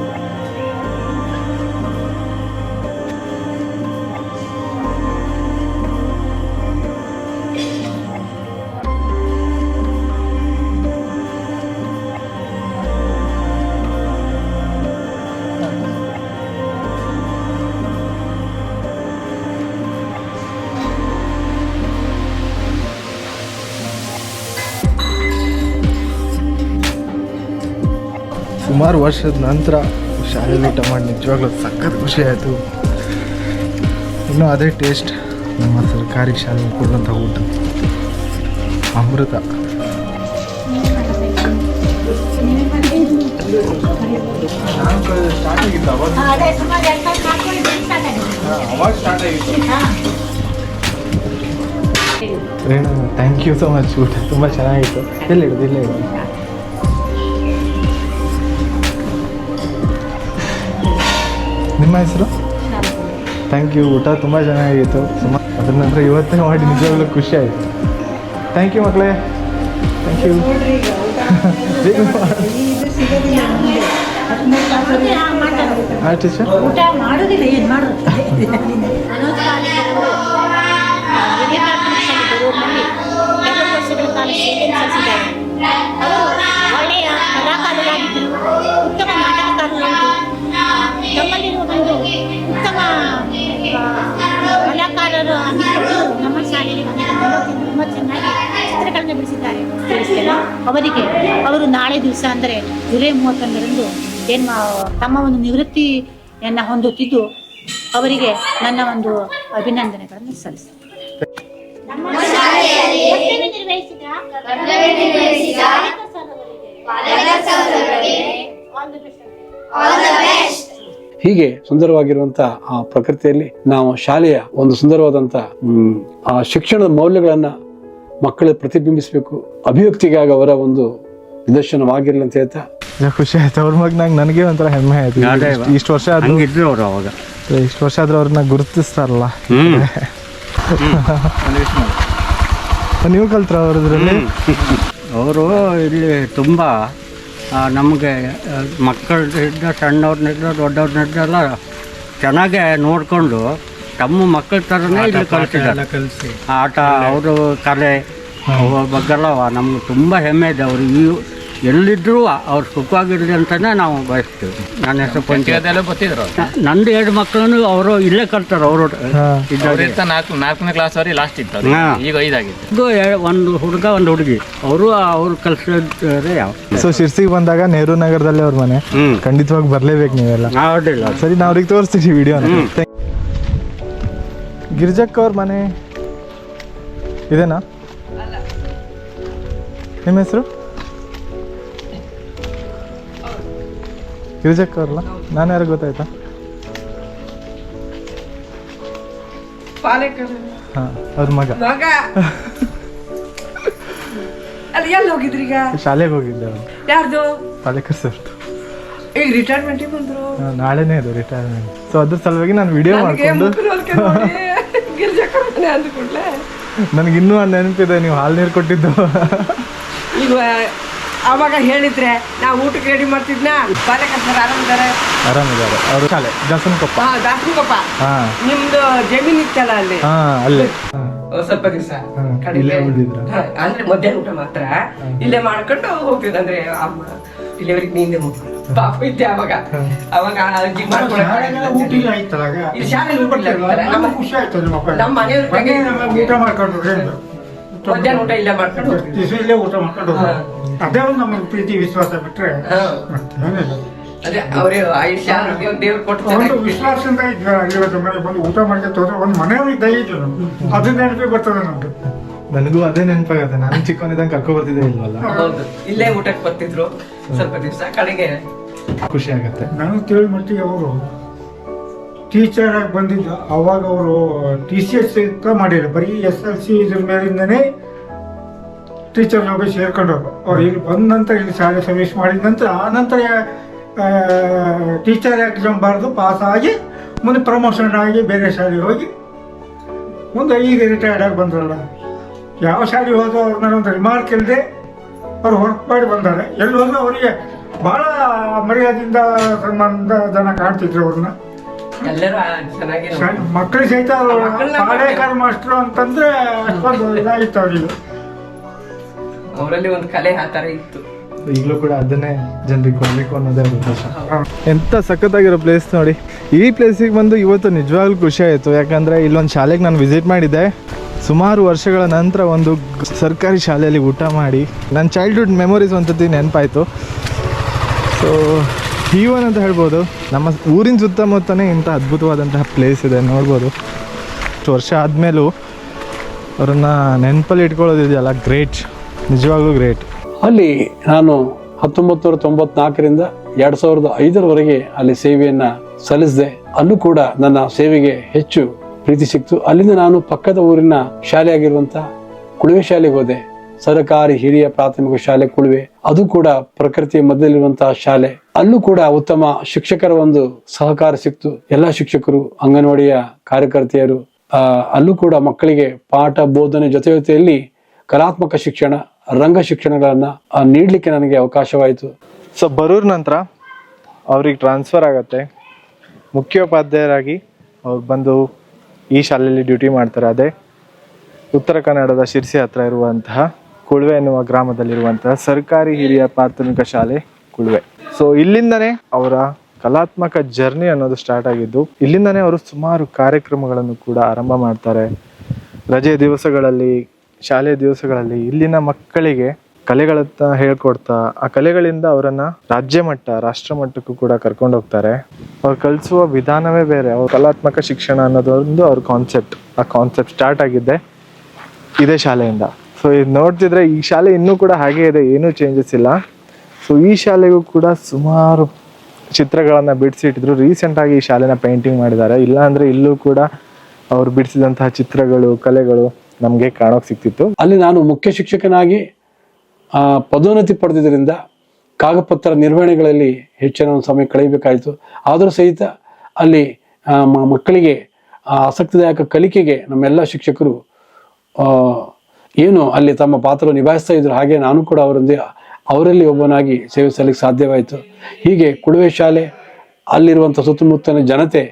ಸುಮಾರು ವರ್ಷದ ನಂತರ ಶಾಲೆಯಲ್ಲಿ ಊಟ ಮಾಡಿ ನಿಜವಾಗ್ಲೂ ಸಖತ್ ಖುಷಿ ಆಯಿತು. ಇನ್ನೂ ಅದೇ ಟೇಸ್ಟ್ ನಮ್ಮ ಸರ್ಕಾರಿ ಶಾಲೆಯಲ್ಲಿ ಕೊಡುವಂಥ ಊಟ ಅಮೃತ. Renu, thank you so much. ಊಟ ತುಂಬ ಚೆನ್ನಾಗಿತ್ತು. ಇಲ್ಲೇ ಇಡೋದು. ನಿಮ್ಮ ಹೆಸರು? Thank you. ಊಟ ತುಂಬ ಚೆನ್ನಾಗಿತ್ತು. ಅದ್ರ ನಂತರ ಇವತ್ತೇ ಮಾಡಿ ನಿಜವಾಗ್ಲೂ ಖುಷಿ ಆಯಿತು. ಥ್ಯಾಂಕ್ ಯು ಮಕ್ಕಳೇ, ಥ್ಯಾಂಕ್ ಯು. ಹಾಂ ಟೀಚರ್. ಉತ್ತಮ ನಾಟಕಕಾರರಾಗಿದ್ದು ನಮ್ಮಲ್ಲಿರುವ ಒಂದು ಉತ್ತಮ ಕಲಾಕಾರರು ಆಗಿದ್ದು ನಮ್ಮ ಶಾಲೆಯಲ್ಲಿ ತುಂಬ ಚೆನ್ನಾಗಿ ಚಿತ್ರಗಳನ್ನು ಬಿಡಿಸಿದ್ದಾರೆ. ಅವರಿಗೆ ಅವರು ನಾಳೆ ದಿವಸ ಅಂದರೆ ಜುಲೈ 31ರಂದು ತಮ್ಮ ಒಂದು ನಿವೃತ್ತಿಯನ್ನು ಹೊಂದುತ್ತಿದ್ದು ಅವರಿಗೆ ನನ್ನ ಒಂದು ಅಭಿನಂದನೆಗಳನ್ನು ಸಲ್ಲಿಸುತ್ತೇನೆ. ಹೀಗೆ ಸುಂದರವಾಗಿರುವಂತಹ ಆ ಪ್ರಕೃತಿಯಲ್ಲಿ ನಾವು ಶಾಲೆಯ ಒಂದು ಸುಂದರವಾದಂತ ಆ ಶಿಕ್ಷಣದ ಮೌಲ್ಯಗಳನ್ನ ಮಕ್ಕಳು ಪ್ರತಿಬಿಂಬಿಸಬೇಕು, ಅಭಿವ್ಯಕ್ತಿಗಾಗಿ ಅವರ ಒಂದು ನಿದರ್ಶನವಾಗಿರ್ಲಿ ಅಂತ ಹೇಳ್ತಾ ಖುಷಿ ಆಯ್ತು. ಅವ್ರ ಮಗನಾಗ ನನಗೆ ಒಂಥರ ಹೆಮ್ಮೆ ಆಯ್ತು. ಇಷ್ಟು ವರ್ಷ ಆದ್ರೂ ಅವರು ಅವಾಗ ಇಷ್ಟು ವರ್ಷ ಆದ್ರೂ ಅವ್ರನ್ನ ಗುರುತಿಸ್ತಾರಲ್ಲ. ನೀವು ಕಲ್ತ್ರ ಅವ್ರದ್ರಲ್ಲಿ? ಅವರು ಇಲ್ಲಿ ತುಂಬ ನಮಗೆ ಮಕ್ಕಳಿಂದ ಸಣ್ಣವ್ರನ್ನಿಂದ ದೊಡ್ಡವ್ರನ್ನಿಂದೆಲ್ಲ ಚೆನ್ನಾಗೆ ನೋಡಿಕೊಂಡು ತಮ್ಮ ಮಕ್ಕಳ ಥರನೇ ಇಲ್ಲಿ ಕಲಿಸಿದ್ದಾರೆ. ಆಟ, ಅವರು ಕಲೆ ಬಗ್ಗೆಲ್ಲ ನಮ್ಗೆ ತುಂಬ ಹೆಮ್ಮೆ ಇದೆ. ಅವರು ಎಲ್ಲಿದ್ದರೂ ಅವ್ರು ಸುಖವಾಗಿರಲಿ ಅಂತಲೇ ನಾವು ಬಯಸ್ತೀವಿ. ನನ್ನ ಹೆಸರು ಪಂಚಾಯತ್ ಗೊತ್ತಿದ್ರು. ನಂದು 2 ಮಕ್ಕಳನ್ನು ಅವರು ಇಲ್ಲೇ ಕಲ್ತಾರೆ. ಅವರು ನಾಲ್ಕನೇ ಕ್ಲಾಸ್ ಅವ್ರಿಗೆ ಲಾಸ್ಟ್ ಇತ್ತು, ಈಗ 5 ಆಗಿತ್ತು. ಒಂದು ಹುಡುಗ ಒಂದು ಹುಡುಗಿ, ಅವ್ರು ಕಲ್ಸಿದ್ರೆ ಯಾವ. ಸೊ ಶಿರ್ಸಿಗೆ ಬಂದಾಗ ನೆಹರು ನಗರದಲ್ಲೇ ಅವ್ರ ಮನೆ, ಖಂಡಿತವಾಗಿ ಬರ್ಲೇಬೇಕು ನೀವೆಲ್ಲ. ಅಡ್ಡಿಲ್ಲ, ಸರಿ, ನಾವು ಅವ್ರಿಗೆ ತೋರಿಸ್ತೀವಿ ವಿಡಿಯೋನ. ಗಿರಿಜಕ್ಕ ಅವ್ರ ಮನೆ ಇದೇನಾ? ನಿಮ್ಮ ಹೆಸರು? ಗಿರಿಜಕ್ಕ ಅವ್ರಲ್ಲ? ನಾನು ಯಾರು ಗೊತ್ತಾಯ್ತಾ? ಹಾ, ಅವ್ರ ಮಗ. ಅಲ್ಲಿ ಎಲ್ಲಿ ಹೋಗಿದ್ರಿ ಈಗ? ಶಾಲೆಗೆ ಹೋಗಿದ್ದೆ ಅವ್ರು. ಯಾರ್ದು? ಪಾಲೇಕರ್ ಸರ್ದು. ಈಗ ರಿಟೈರ್ಮೆಂಟ್ ಬಂದ್ರು. ನಾಳೆನೇ ಅದು ರಿಟೈರ್ಮೆಂಟ್. ಸೊ ಅದ್ರ ಸಲುವಾಗಿ ನಾನು ವಿಡಿಯೋ ಮಾಡ್ಕೊಂಡು ನನಗಿನ್ನೂ ನೆನಪಿದೆ ನೀವು ಹಾಲು ನೀರು ಕೊಟ್ಟಿದ್ದು. ಈಗ ಅವಾಗ ಹೇಳಿದ್ರೆ ನಾವು ಊಟಕ್ಕೆ ರೆಡಿ ಮಾಡ್ತಿದ್ನ. ಪಾಲೇಕರ್ ಸರ್ ಆರಾಮಿದ್ದಾರೆ? ಆರಾಮಿದ್ದಾರೆ. ಅವರು ಶಾಲೆ ದಾಸನಕೊಪ್ಪ. ದಾಸನಕೊಪ್ಪ. ನಿಮ್ದು ಜಮೀನ್ ಇತ್ತಲ್ಲ ಅಲ್ಲಿ? ಅಲ್ಲೇ ಸ್ವಲ್ಪ ದಿವಸ ಅಂದ್ರೆ ಮಧ್ಯಾಹ್ನ ಊಟ ಮಾತ್ರ ಇಲ್ಲೇ ಮಾಡ್ಕೊಂಡು ಹೋಗ್ತಿದ್ದ. ಅಂದ್ರೆ ಡೆಲಿವರಿಗೆ ನೀಂದೆ ಮುಗಿದ್ರು. ಪಾಪು ಇದ್ದೆ ಅವಾಗ ಅಜ್ಜಿ ಊಟಿಗೆ ಆಯ್ತಲ್ಲ ಆಗ. ನಮ್ಗೆ ಖುಷಿ ಆಯ್ತು ನಮ್ಮ ಮನೆಯವ್ರಿಗೆ ಊಟ ಮಾಡ್ಕೊಂಡು ಮಧ್ಯಾಹ್ನ ಊಟ ಇಲ್ಲೇ ಮಾಡ್ಕೊಂಡು ಇಲ್ಲೇ ಊಟ ಮಾಡ್ಕೊಂಡು ಅದೇ ಒಂದು ನಮ್ಮ ಪ್ರೀತಿ ವಿಶ್ವಾಸ ಬಿಟ್ರೆ ಮತ್ತೇನಿಲ್ಲ. ಅದೇ ಅವ್ರಿಗೆ ಆಯುಷ್ಯ ಆರೋಗ್ಯ ದೇವ್ರು ಕೊಡ್ತಾರೆ. ಒಂದು ವಿಶ್ವಾಸದಿಂದ ಇದ್ವಿ ಅಲ್ಲಿ ಮನೆ ಬಂದು ಊಟ ಮಾಡ್ಕೊಂಡು ಹೋದ್ರೆ ಒಂದು ಮನೆಯವ್ರಿಗೆ ದಯ ಇದ್ರು ಅದು ನೆನಪಿ ಬರ್ತದೆ ನಮ್ಗೆ. ನನಗೂ ಅದೇ ನೆನಪಾಗತ್ತೆ, ನಾನು ಚಿಕ್ಕವನಿದ್ದಂಗೆ ಕರ್ಕೊ ಬರ್ತಿದ್ದೆ ಇಲ್ವಲ್ಲ. ಹೌದು, ಇಲ್ಲೇ ಊಟಕ್ಕೆ ಬರ್ತಿದ್ರು ಸ್ವಲ್ಪ ದಿವಸ ಕಡೆಗೆ. ಖುಷಿ ಆಗತ್ತೆ. ನಾನು ತಿಳಿ ಮಟ್ಟಿಗೆ ಅವರು ಟೀಚರ್ ಆಗಿ ಬಂದಿದ್ದು ಅವಾಗ ಅವರು TCS ಮಾಡಿಲ್ಲ, ಬರೀ SLC ಇದ್ರ ಮೇಲಿಂದನೇ ಟೀಚರ್ ಜಾಬ್ ಸೇರ್ಕೊಂಡವ್ರು. ಅವ್ರು ಇಲ್ಲಿ ಬಂದ ನಂತರ ಇಲ್ಲಿ ಶಾಲೆ ಸರ್ವಿಸ್ ಮಾಡಿದ ನಂತರ ಆ ನಂತರ ಟೀಚರ್ ಎಕ್ಸಾಮ್ ಬರೆದು ಪಾಸ್ ಆಗಿ ಮುಂದೆ ಪ್ರಮೋಷನ್ ಆಗಿ ಬೇರೆ ಶಾಲೆಗೆ ಹೋಗಿ ಮುಂದೆ ಈಗ ರಿಟೈರ್ಡ್ ಆಗಿ ಬಂದ್ರಲ್ಲ. ಯಾವ ಶಾಲೆಗೆ ಹೋದ್ರು ಅವ್ರ ಮೇಲೆ ಒಂದು ರಿಮಾರ್ಕ್ ಇಲ್ಲದೆ ಅವ್ರು ವರ್ಕ್ ಮಾಡಿ ಬಂದಾರೆ. ಎಲ್ಲಿ ಹೋದ್ರು ಅವರಿಗೆ ಭಾಳ ಮರ್ಯಾದೆಯಿಂದ ಸಂಬಂಧ ಜನ ಕಾಣ್ತಿದ್ರು ಅವ್ರನ್ನ. ಎಲ್ಲರೂ ಚೆನ್ನಾಗಿ ಮಕ್ಕಳು ಸಹಿತ ಪಾಳೇಕರ್ ಮಾಸ್ಟ್ರು ಅಂತಂದ್ರೆ ಅಷ್ಟೊಂದು ಇದಾಗಿತ್ತು ಅವರಿಗೆ. ಅವರಲ್ಲಿ ಒಂದು ಕಲೆ ಆ ಥರ ಇತ್ತು. ಈಗಲೂ ಕೂಡ ಅದನ್ನೇ ಜನರಿಗೆ ಕೊಡಬೇಕು ಅನ್ನೋದೇ ಉದ್ದೇಶ. ಎಂಥ ಸಖತ್ತಾಗಿರೋ ಪ್ಲೇಸ್ ನೋಡಿ. ಈ ಪ್ಲೇಸಿಗೆ ಬಂದು ಇವತ್ತು ನಿಜವಾಗ್ಲೂ ಖುಷಿ ಆಯಿತು. ಯಾಕಂದರೆ ಇಲ್ಲೊಂದು ಶಾಲೆಗೆ ನಾನು ವಿಸಿಟ್ ಮಾಡಿದ್ದೆ. ಸುಮಾರು ವರ್ಷಗಳ ನಂತರ ಒಂದು ಸರ್ಕಾರಿ ಶಾಲೆಯಲ್ಲಿ ಊಟ ಮಾಡಿ ನನ್ನ ಚೈಲ್ಡ್ಹುಡ್ ಮೆಮೊರೀಸ್ ಒಂದ್ಸತಿ ನೆನಪಾಯಿತು. ಸೊ ಈವನ್ ಅಂತ ಹೇಳ್ಬೋದು, ನಮ್ಮ ಊರಿನ ಸುತ್ತಮುತ್ತನೇ ಇಂಥ ಅದ್ಭುತವಾದಂತಹ ಪ್ಲೇಸ್ ಇದೆ ನೋಡ್ಬೋದು. ಇಷ್ಟು ವರ್ಷ ಆದಮೇಲೂ ಅವರನ್ನು ನೆನಪಲ್ಲಿ ಇಟ್ಕೊಳ್ಳೋದಿದೆಯಲ್ಲ, ಗ್ರೇಟ್, ನಿಜವಾಗ್ಲೂ ಗ್ರೇಟ್. ಅಲ್ಲಿ ನಾನು 1994ರಿಂದ 2005ರವರೆಗೆ ಅಲ್ಲಿ ಸೇವೆಯನ್ನ ಸಲ್ಲಿಸಿದೆ. ಅಲ್ಲೂ ಕೂಡ ನನ್ನ ಸೇವೆಗೆ ಹೆಚ್ಚು ಪ್ರೀತಿ ಸಿಕ್ತು. ಅಲ್ಲಿಂದ ನಾನು ಪಕ್ಕದ ಊರಿನ ಶಾಲೆ ಆಗಿರುವಂತ ಕುಳುವೆ ಶಾಲೆಗೆ ಹೋದೆ. ಸರ್ಕಾರಿ ಹಿರಿಯ ಪ್ರಾಥಮಿಕ ಶಾಲೆ ಕುಳುವೆ, ಅದು ಕೂಡ ಪ್ರಕೃತಿಯ ಮಧ್ಯದಲ್ಲಿರುವಂತಹ ಶಾಲೆ. ಅಲ್ಲೂ ಕೂಡ ಉತ್ತಮ ಶಿಕ್ಷಕರ ಒಂದು ಸಹಕಾರ ಸಿಕ್ತು. ಎಲ್ಲ ಶಿಕ್ಷಕರು, ಅಂಗನವಾಡಿಯ ಕಾರ್ಯಕರ್ತೆಯರು, ಅಲ್ಲೂ ಕೂಡ ಮಕ್ಕಳಿಗೆ ಪಾಠ ಬೋಧನೆ ಜೊತೆಯಲ್ಲಿ ಕಲಾತ್ಮಕ ಶಿಕ್ಷಣ, ರಂಗ ಶಿಕ್ಷಣಗಳನ್ನ ನೀಡಲಿಕ್ಕೆ ನನಗೆ ಅವಕಾಶವಾಯಿತು. ಸೊ ಬರೂರ್ ನಂತರ ಅವ್ರಿಗೆ ಟ್ರಾನ್ಸ್ಫರ್ ಆಗತ್ತೆ. ಮುಖ್ಯೋಪಾಧ್ಯಾಯರಾಗಿ ಅವ್ರು ಬಂದು ಈ ಶಾಲೆಯಲ್ಲಿ ಡ್ಯೂಟಿ ಮಾಡ್ತಾರೆ. ಅದೇ ಉತ್ತರ ಕನ್ನಡದ ಶಿರ್ಸಿ ಹತ್ರ ಇರುವಂತಹ ಕುಳುವೆ ಎನ್ನುವ ಗ್ರಾಮದಲ್ಲಿರುವಂತಹ ಸರ್ಕಾರಿ ಹಿರಿಯ ಪ್ರಾಥಮಿಕ ಶಾಲೆ ಕುಳುವೆ. ಸೊ ಇಲ್ಲಿಂದನೇ ಅವರ ಕಲಾತ್ಮಕ ಜರ್ನಿ ಅನ್ನೋದು ಸ್ಟಾರ್ಟ್ ಆಗಿದ್ದು. ಇಲ್ಲಿಂದನೇ ಅವರು ಸುಮಾರು ಕಾರ್ಯಕ್ರಮಗಳನ್ನು ಕೂಡ ಆರಂಭ ಮಾಡ್ತಾರೆ. ರಜೆ ದಿವಸಗಳಲ್ಲಿ, ಶಾಲೆಯ ದಿವಸಗಳಲ್ಲಿ ಇಲ್ಲಿನ ಮಕ್ಕಳಿಗೆ ಕಲೆಗಳತ್ತ ಹೇಳ್ಕೊಡ್ತಾ ಆ ಕಲೆಗಳಿಂದ ಅವರನ್ನ ರಾಜ್ಯ ಮಟ್ಟ, ರಾಷ್ಟ್ರ ಮಟ್ಟಕ್ಕೂ ಕೂಡ ಕರ್ಕೊಂಡು ಹೋಗ್ತಾರೆ. ಅವ್ರು ಕಲಿಸುವ ವಿಧಾನವೇ ಬೇರೆ. ಅವ್ರ ಕಲಾತ್ಮಕ ಶಿಕ್ಷಣ ಅನ್ನೋದೊಂದು ಅವ್ರ ಕಾನ್ಸೆಪ್ಟ್. ಆ ಕಾನ್ಸೆಪ್ಟ್ ಸ್ಟಾರ್ಟ್ ಆಗಿದ್ದೆ ಇದೇ ಶಾಲೆಯಿಂದ. ಸೊ ಇದು ನೋಡ್ತಿದ್ರೆ ಈ ಶಾಲೆ ಇನ್ನೂ ಕೂಡ ಹಾಗೆ ಇದೆ, ಏನೂ ಚೇಂಜಸ್ ಇಲ್ಲ. ಸೊ ಈ ಶಾಲೆಗೂ ಕೂಡ ಸುಮಾರು ಚಿತ್ರಗಳನ್ನು ಬಿಡಿಸಿಟ್ಟಿದ್ರು. ರೀಸೆಂಟಾಗಿ ಈ ಶಾಲೆನ ಪೇಂಟಿಂಗ್ ಮಾಡಿದ್ದಾರೆ. ಇಲ್ಲಾಂದರೆ ಇಲ್ಲೂ ಕೂಡ ಅವ್ರು ಬಿಡಿಸಿದಂತಹ ಚಿತ್ರಗಳು, ಕಲೆಗಳು ನಮಗೆ ಕಾಣೋಕೆ ಸಿಕ್ತಿತ್ತು. ಅಲ್ಲಿ ನಾನು ಮುಖ್ಯ ಶಿಕ್ಷಕನಾಗಿ ಪದೋನ್ನತಿ ಪಡೆದಿದ್ದರಿಂದ ಕಾಗಪತ್ರ ನಿರ್ವಹಣೆಗಳಲ್ಲಿ ಹೆಚ್ಚಿನ ಒಂದು ಸಮಯ ಕಳೆಯಬೇಕಾಯಿತು. ಆದರೂ ಸಹಿತ ಅಲ್ಲಿ ಮಕ್ಕಳಿಗೆ ಆಸಕ್ತಿದಾಯಕ ಕಲಿಕೆಗೆ ನಮ್ಮೆಲ್ಲ ಶಿಕ್ಷಕರು ಏನು ಅಲ್ಲಿ ತಮ್ಮ ಪಾತ್ರ ನಿಭಾಯಿಸ್ತಾ ಇದ್ರು. ಹಾಗೆ ನಾನು ಕೂಡ ಅವರಲ್ಲಿ ಒಬ್ಬನಾಗಿ ಸೇವೆ ಸಲ್ಲಿಕ್ಕೆ ಸಾಧ್ಯವಾಯಿತು. ಹೀಗೆ ಕುಳುವೆ ಶಾಲೆ, ಅಲ್ಲಿರುವಂಥ ಸುತ್ತಮುತ್ತಲಿನ ಜನತೆ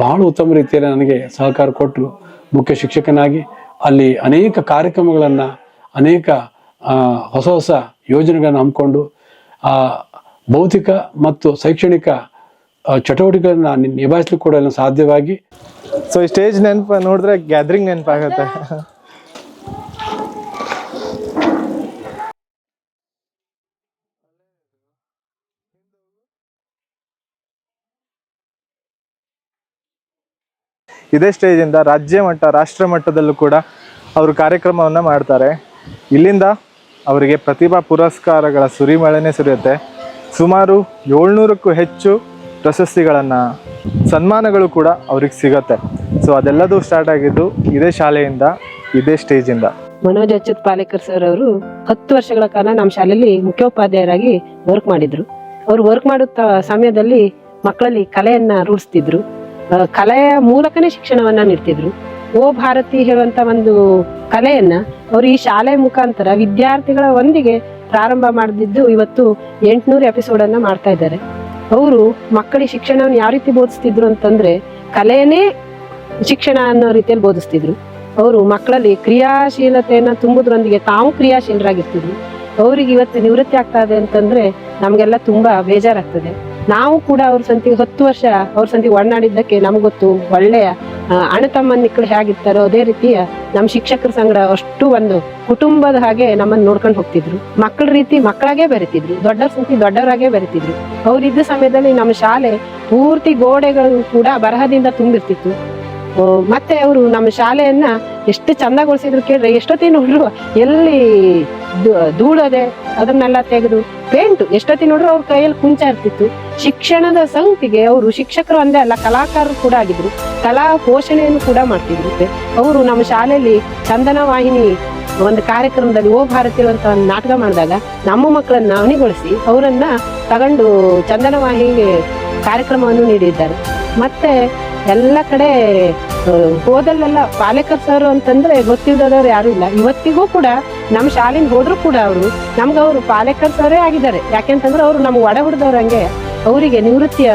ಬಹಳ ಉತ್ತಮ ರೀತಿಯಲ್ಲಿ ನನಗೆ ಸಹಕಾರ ಕೊಟ್ಟರು. ಮುಖ್ಯ ಶಿಕ್ಷಕನಾಗಿ ಅಲ್ಲಿ ಅನೇಕ ಕಾರ್ಯಕ್ರಮಗಳನ್ನು, ಅನೇಕ ಹೊಸ ಹೊಸ ಯೋಜನೆಗಳನ್ನು ಹಮ್ಮಿಕೊಂಡು ಭೌತಿಕ ಮತ್ತು ಶೈಕ್ಷಣಿಕ ಚಟುವಟಿಕೆಗಳನ್ನ ನಿಭಾಯಿಸ್ಲಿಕ್ಕೆ ಕೂಡ ಸಾಧ್ಯವಾಗಿ. ಸೊ ಈ ಸ್ಟೇಜ್ ನೆನಪು ನೋಡಿದ್ರೆ ಗ್ಯಾದರಿಂಗ್ ನೆನಪಾಗತ್ತೆ. ಇದೇ ಸ್ಟೇಜಿಂದ ರಾಜ್ಯ ಮಟ್ಟ, ರಾಷ್ಟ್ರ ಮಟ್ಟದಲ್ಲೂ ಕೂಡ ಅವರು ಕಾರ್ಯಕ್ರಮವನ್ನು ಮಾಡ್ತಾರೆ. ಇಲ್ಲಿಂದ ಅವರಿಗೆ ಪ್ರತಿಭಾ ಪುರಸ್ಕಾರಗಳ ಸುರಿಮಳೆನೇ ಸುರಿಯುತ್ತೆ. ಸುಮಾರು 700ಕ್ಕೂ ಹೆಚ್ಚು ಪ್ರಶಸ್ತಿಗಳನ್ನು, ಸನ್ಮಾನಗಳು ಕೂಡ ಅವ್ರಿಗೆ ಸಿಗತ್ತೆ. ಸೊ ಅದೆಲ್ಲದೂ ಸ್ಟಾರ್ಟ್ ಆಗಿದ್ದು ಇದೇ ಶಾಲೆಯಿಂದ, ಇದೇ ಸ್ಟೇಜಿಂದ. ಮನೋಜ್ ಅಚ್ಯುತ್ ಪಾಲೇಕರ್ ಸರ್ ಅವರು 10 ವರ್ಷಗಳ ಕಾಲ ನಮ್ಮ ಶಾಲೆಯಲ್ಲಿ ಮುಖ್ಯೋಪಾಧ್ಯಾಯರಾಗಿ ವರ್ಕ್ ಮಾಡಿದ್ರು. ಅವರು ವರ್ಕ್ ಮಾಡುತ್ತ ಸಮಯದಲ್ಲಿ ಮಕ್ಕಳಲ್ಲಿ ಕಲೆಯನ್ನ ರೂಢಿಸ್ತಿದ್ರು. ಕಲೆಯ ಮೂಲಕನೇ ಶಿಕ್ಷಣವನ್ನ ನೀಡ್ತಿದ್ರು. ಓ ಭಾರತಿ ಹೇಳುವಂತ ಒಂದು ಕಲೆಯನ್ನ ಅವರು ಈ ಶಾಲೆ ಮುಖಾಂತರ ವಿದ್ಯಾರ್ಥಿಗಳ ಒಂದಿಗೆ ಪ್ರಾರಂಭ ಮಾಡಿದ್ದು ಇವತ್ತು 800 ಎಪಿಸೋಡ್ ಅನ್ನ ಮಾಡ್ತಾ ಇದ್ದಾರೆ. ಅವರು ಮಕ್ಕಳಿಗೆ ಶಿಕ್ಷಣವನ್ನು ಯಾವ ರೀತಿ ಬೋಧಿಸ್ತಿದ್ರು ಅಂತಂದ್ರೆ ಕಲೆಯನ್ನೇ ಶಿಕ್ಷಣ ಅನ್ನೋ ರೀತಿಯಲ್ಲಿ ಬೋಧಿಸ್ತಿದ್ರು. ಅವರು ಮಕ್ಕಳಲ್ಲಿ ಕ್ರಿಯಾಶೀಲತೆಯನ್ನ ತುಂಬುದ್ರೊಂದಿಗೆ ತಾವು ಕ್ರಿಯಾಶೀಲರಾಗಿರ್ತಿದ್ರು. ಅವ್ರಿಗೆ ಇವತ್ತು ನಿವೃತ್ತಿ ಆಗ್ತಾ ಇದೆ ಅಂತಂದ್ರೆ ನಮ್ಗೆಲ್ಲ ತುಂಬಾ ಬೇಜಾರಾಗ್ತದೆ. ನಾವು ಕೂಡ ಅವ್ರ ಸಂತಿಗೆ 10 ವರ್ಷ ಅವ್ರ ಸಂತಿಗೆ ಒಡನಾಡಿದ್ದಕ್ಕೆ ನಮ್ಗೊತ್ತು ಒಳ್ಳೆಯ ಅಣ್ಣ ತಮ್ಮನ ಮಕ್ಕಳು ಹೇಗಿರ್ತಾರೋ ಅದೇ ರೀತಿಯ ನಮ್ಮ ಶಿಕ್ಷಕರ ಸಂಗಡ ಅಷ್ಟು ಒಂದು ಕುಟುಂಬದ ಹಾಗೆ ನಮ್ಮನ್ನ ನೋಡ್ಕೊಂಡು ಹೋಗ್ತಿದ್ರು. ಮಕ್ಕಳ ರೀತಿ ಮಕ್ಕಳಾಗೆ ಬೆರಿತಿದ್ರು, ದೊಡ್ಡವ್ರ ಸಂತಿ ದೊಡ್ಡವರಾಗೆ ಬೆರಿತಿದ್ರು. ಅವ್ರಿದ್ದ ಸಮಯದಲ್ಲಿ ನಮ್ಮ ಶಾಲೆ ಪೂರ್ತಿ ಗೋಡೆಗಳು ಕೂಡ ಬರಹದಿಂದ ತುಂಬಿರ್ತಿತ್ತು. ಮತ್ತೆ ಅವರು ನಮ್ಮ ಶಾಲೆಯನ್ನ ಎಷ್ಟು ಚಂದಗೊಳಿಸಿದ್ರು ಕೇಳ್ರೆ, ಎಷ್ಟೊತ್ತಿ ನೋಡ್ರು ಎಲ್ಲಿ ಧೂಳದೆ ಅದನ್ನೆಲ್ಲ ತೆಗೆದು ಪೇಂಟ್ ಎಷ್ಟೊತ್ತಿ ನೋಡ್ರು ಅವ್ರ ಕೈಯಲ್ಲಿ ಕುಂಚ ಇರ್ತಿತ್ತು. ಶಿಕ್ಷಣದ ಸಂಗತಿಗೆ ಅವರು ಶಿಕ್ಷಕರು ಒಂದೇ ಅಲ್ಲ, ಕಲಾಕಾರರು ಕೂಡ ಆಗಿದ್ರು. ಕಲಾ ಪೋಷಣೆಯನ್ನು ಕೂಡ ಮಾಡ್ತಿದ್ರು. ಅವರು ನಮ್ಮ ಶಾಲೆಯಲ್ಲಿ ಚಂದನ ವಾಹಿನಿ ಒಂದು ಕಾರ್ಯಕ್ರಮದಲ್ಲಿ ಓ ಭಾರತೀಯ ಅಂತ ಒಂದು ನಾಟಕ ಮಾಡಿದಾಗ ನಮ್ಮ ಮಕ್ಕಳನ್ನ ಅವನಿಗೊಳಿಸಿ ಅವರನ್ನ ತಗೊಂಡು ಚಂದನ ವಾಹಿನಿ ಕಾರ್ಯಕ್ರಮವನ್ನು ನೀಡಿದ್ದಾರೆ. ಮತ್ತೆ ಎಲ್ಲ ಕಡೆ ಹೋದಲ್ಲೆಲ್ಲ ಪಾಲೇಕರ್ ಸರ್ ಅಂತಂದ್ರೆ ಗೊತ್ತಿದ್ದದವ್ರು ಯಾರು ಇಲ್ಲ. ಇವತ್ತಿಗೂ ಕೂಡ ನಮ್ಮ ಶಾಲೆಗೆ ಹೋದ್ರು ಕೂಡ ಅವರು ಪಾಲೇಕರ್ ಸರೇ ಆಗಿದ್ದಾರೆ. ಯಾಕೆಂತಂದ್ರೆ ಅವರು ನಮ್ಗೆ ಒಡ ಹುಡ್ದವ್ರಂಗೆ ಅವರಿಗೆ ನಿವೃತ್ತಿಯ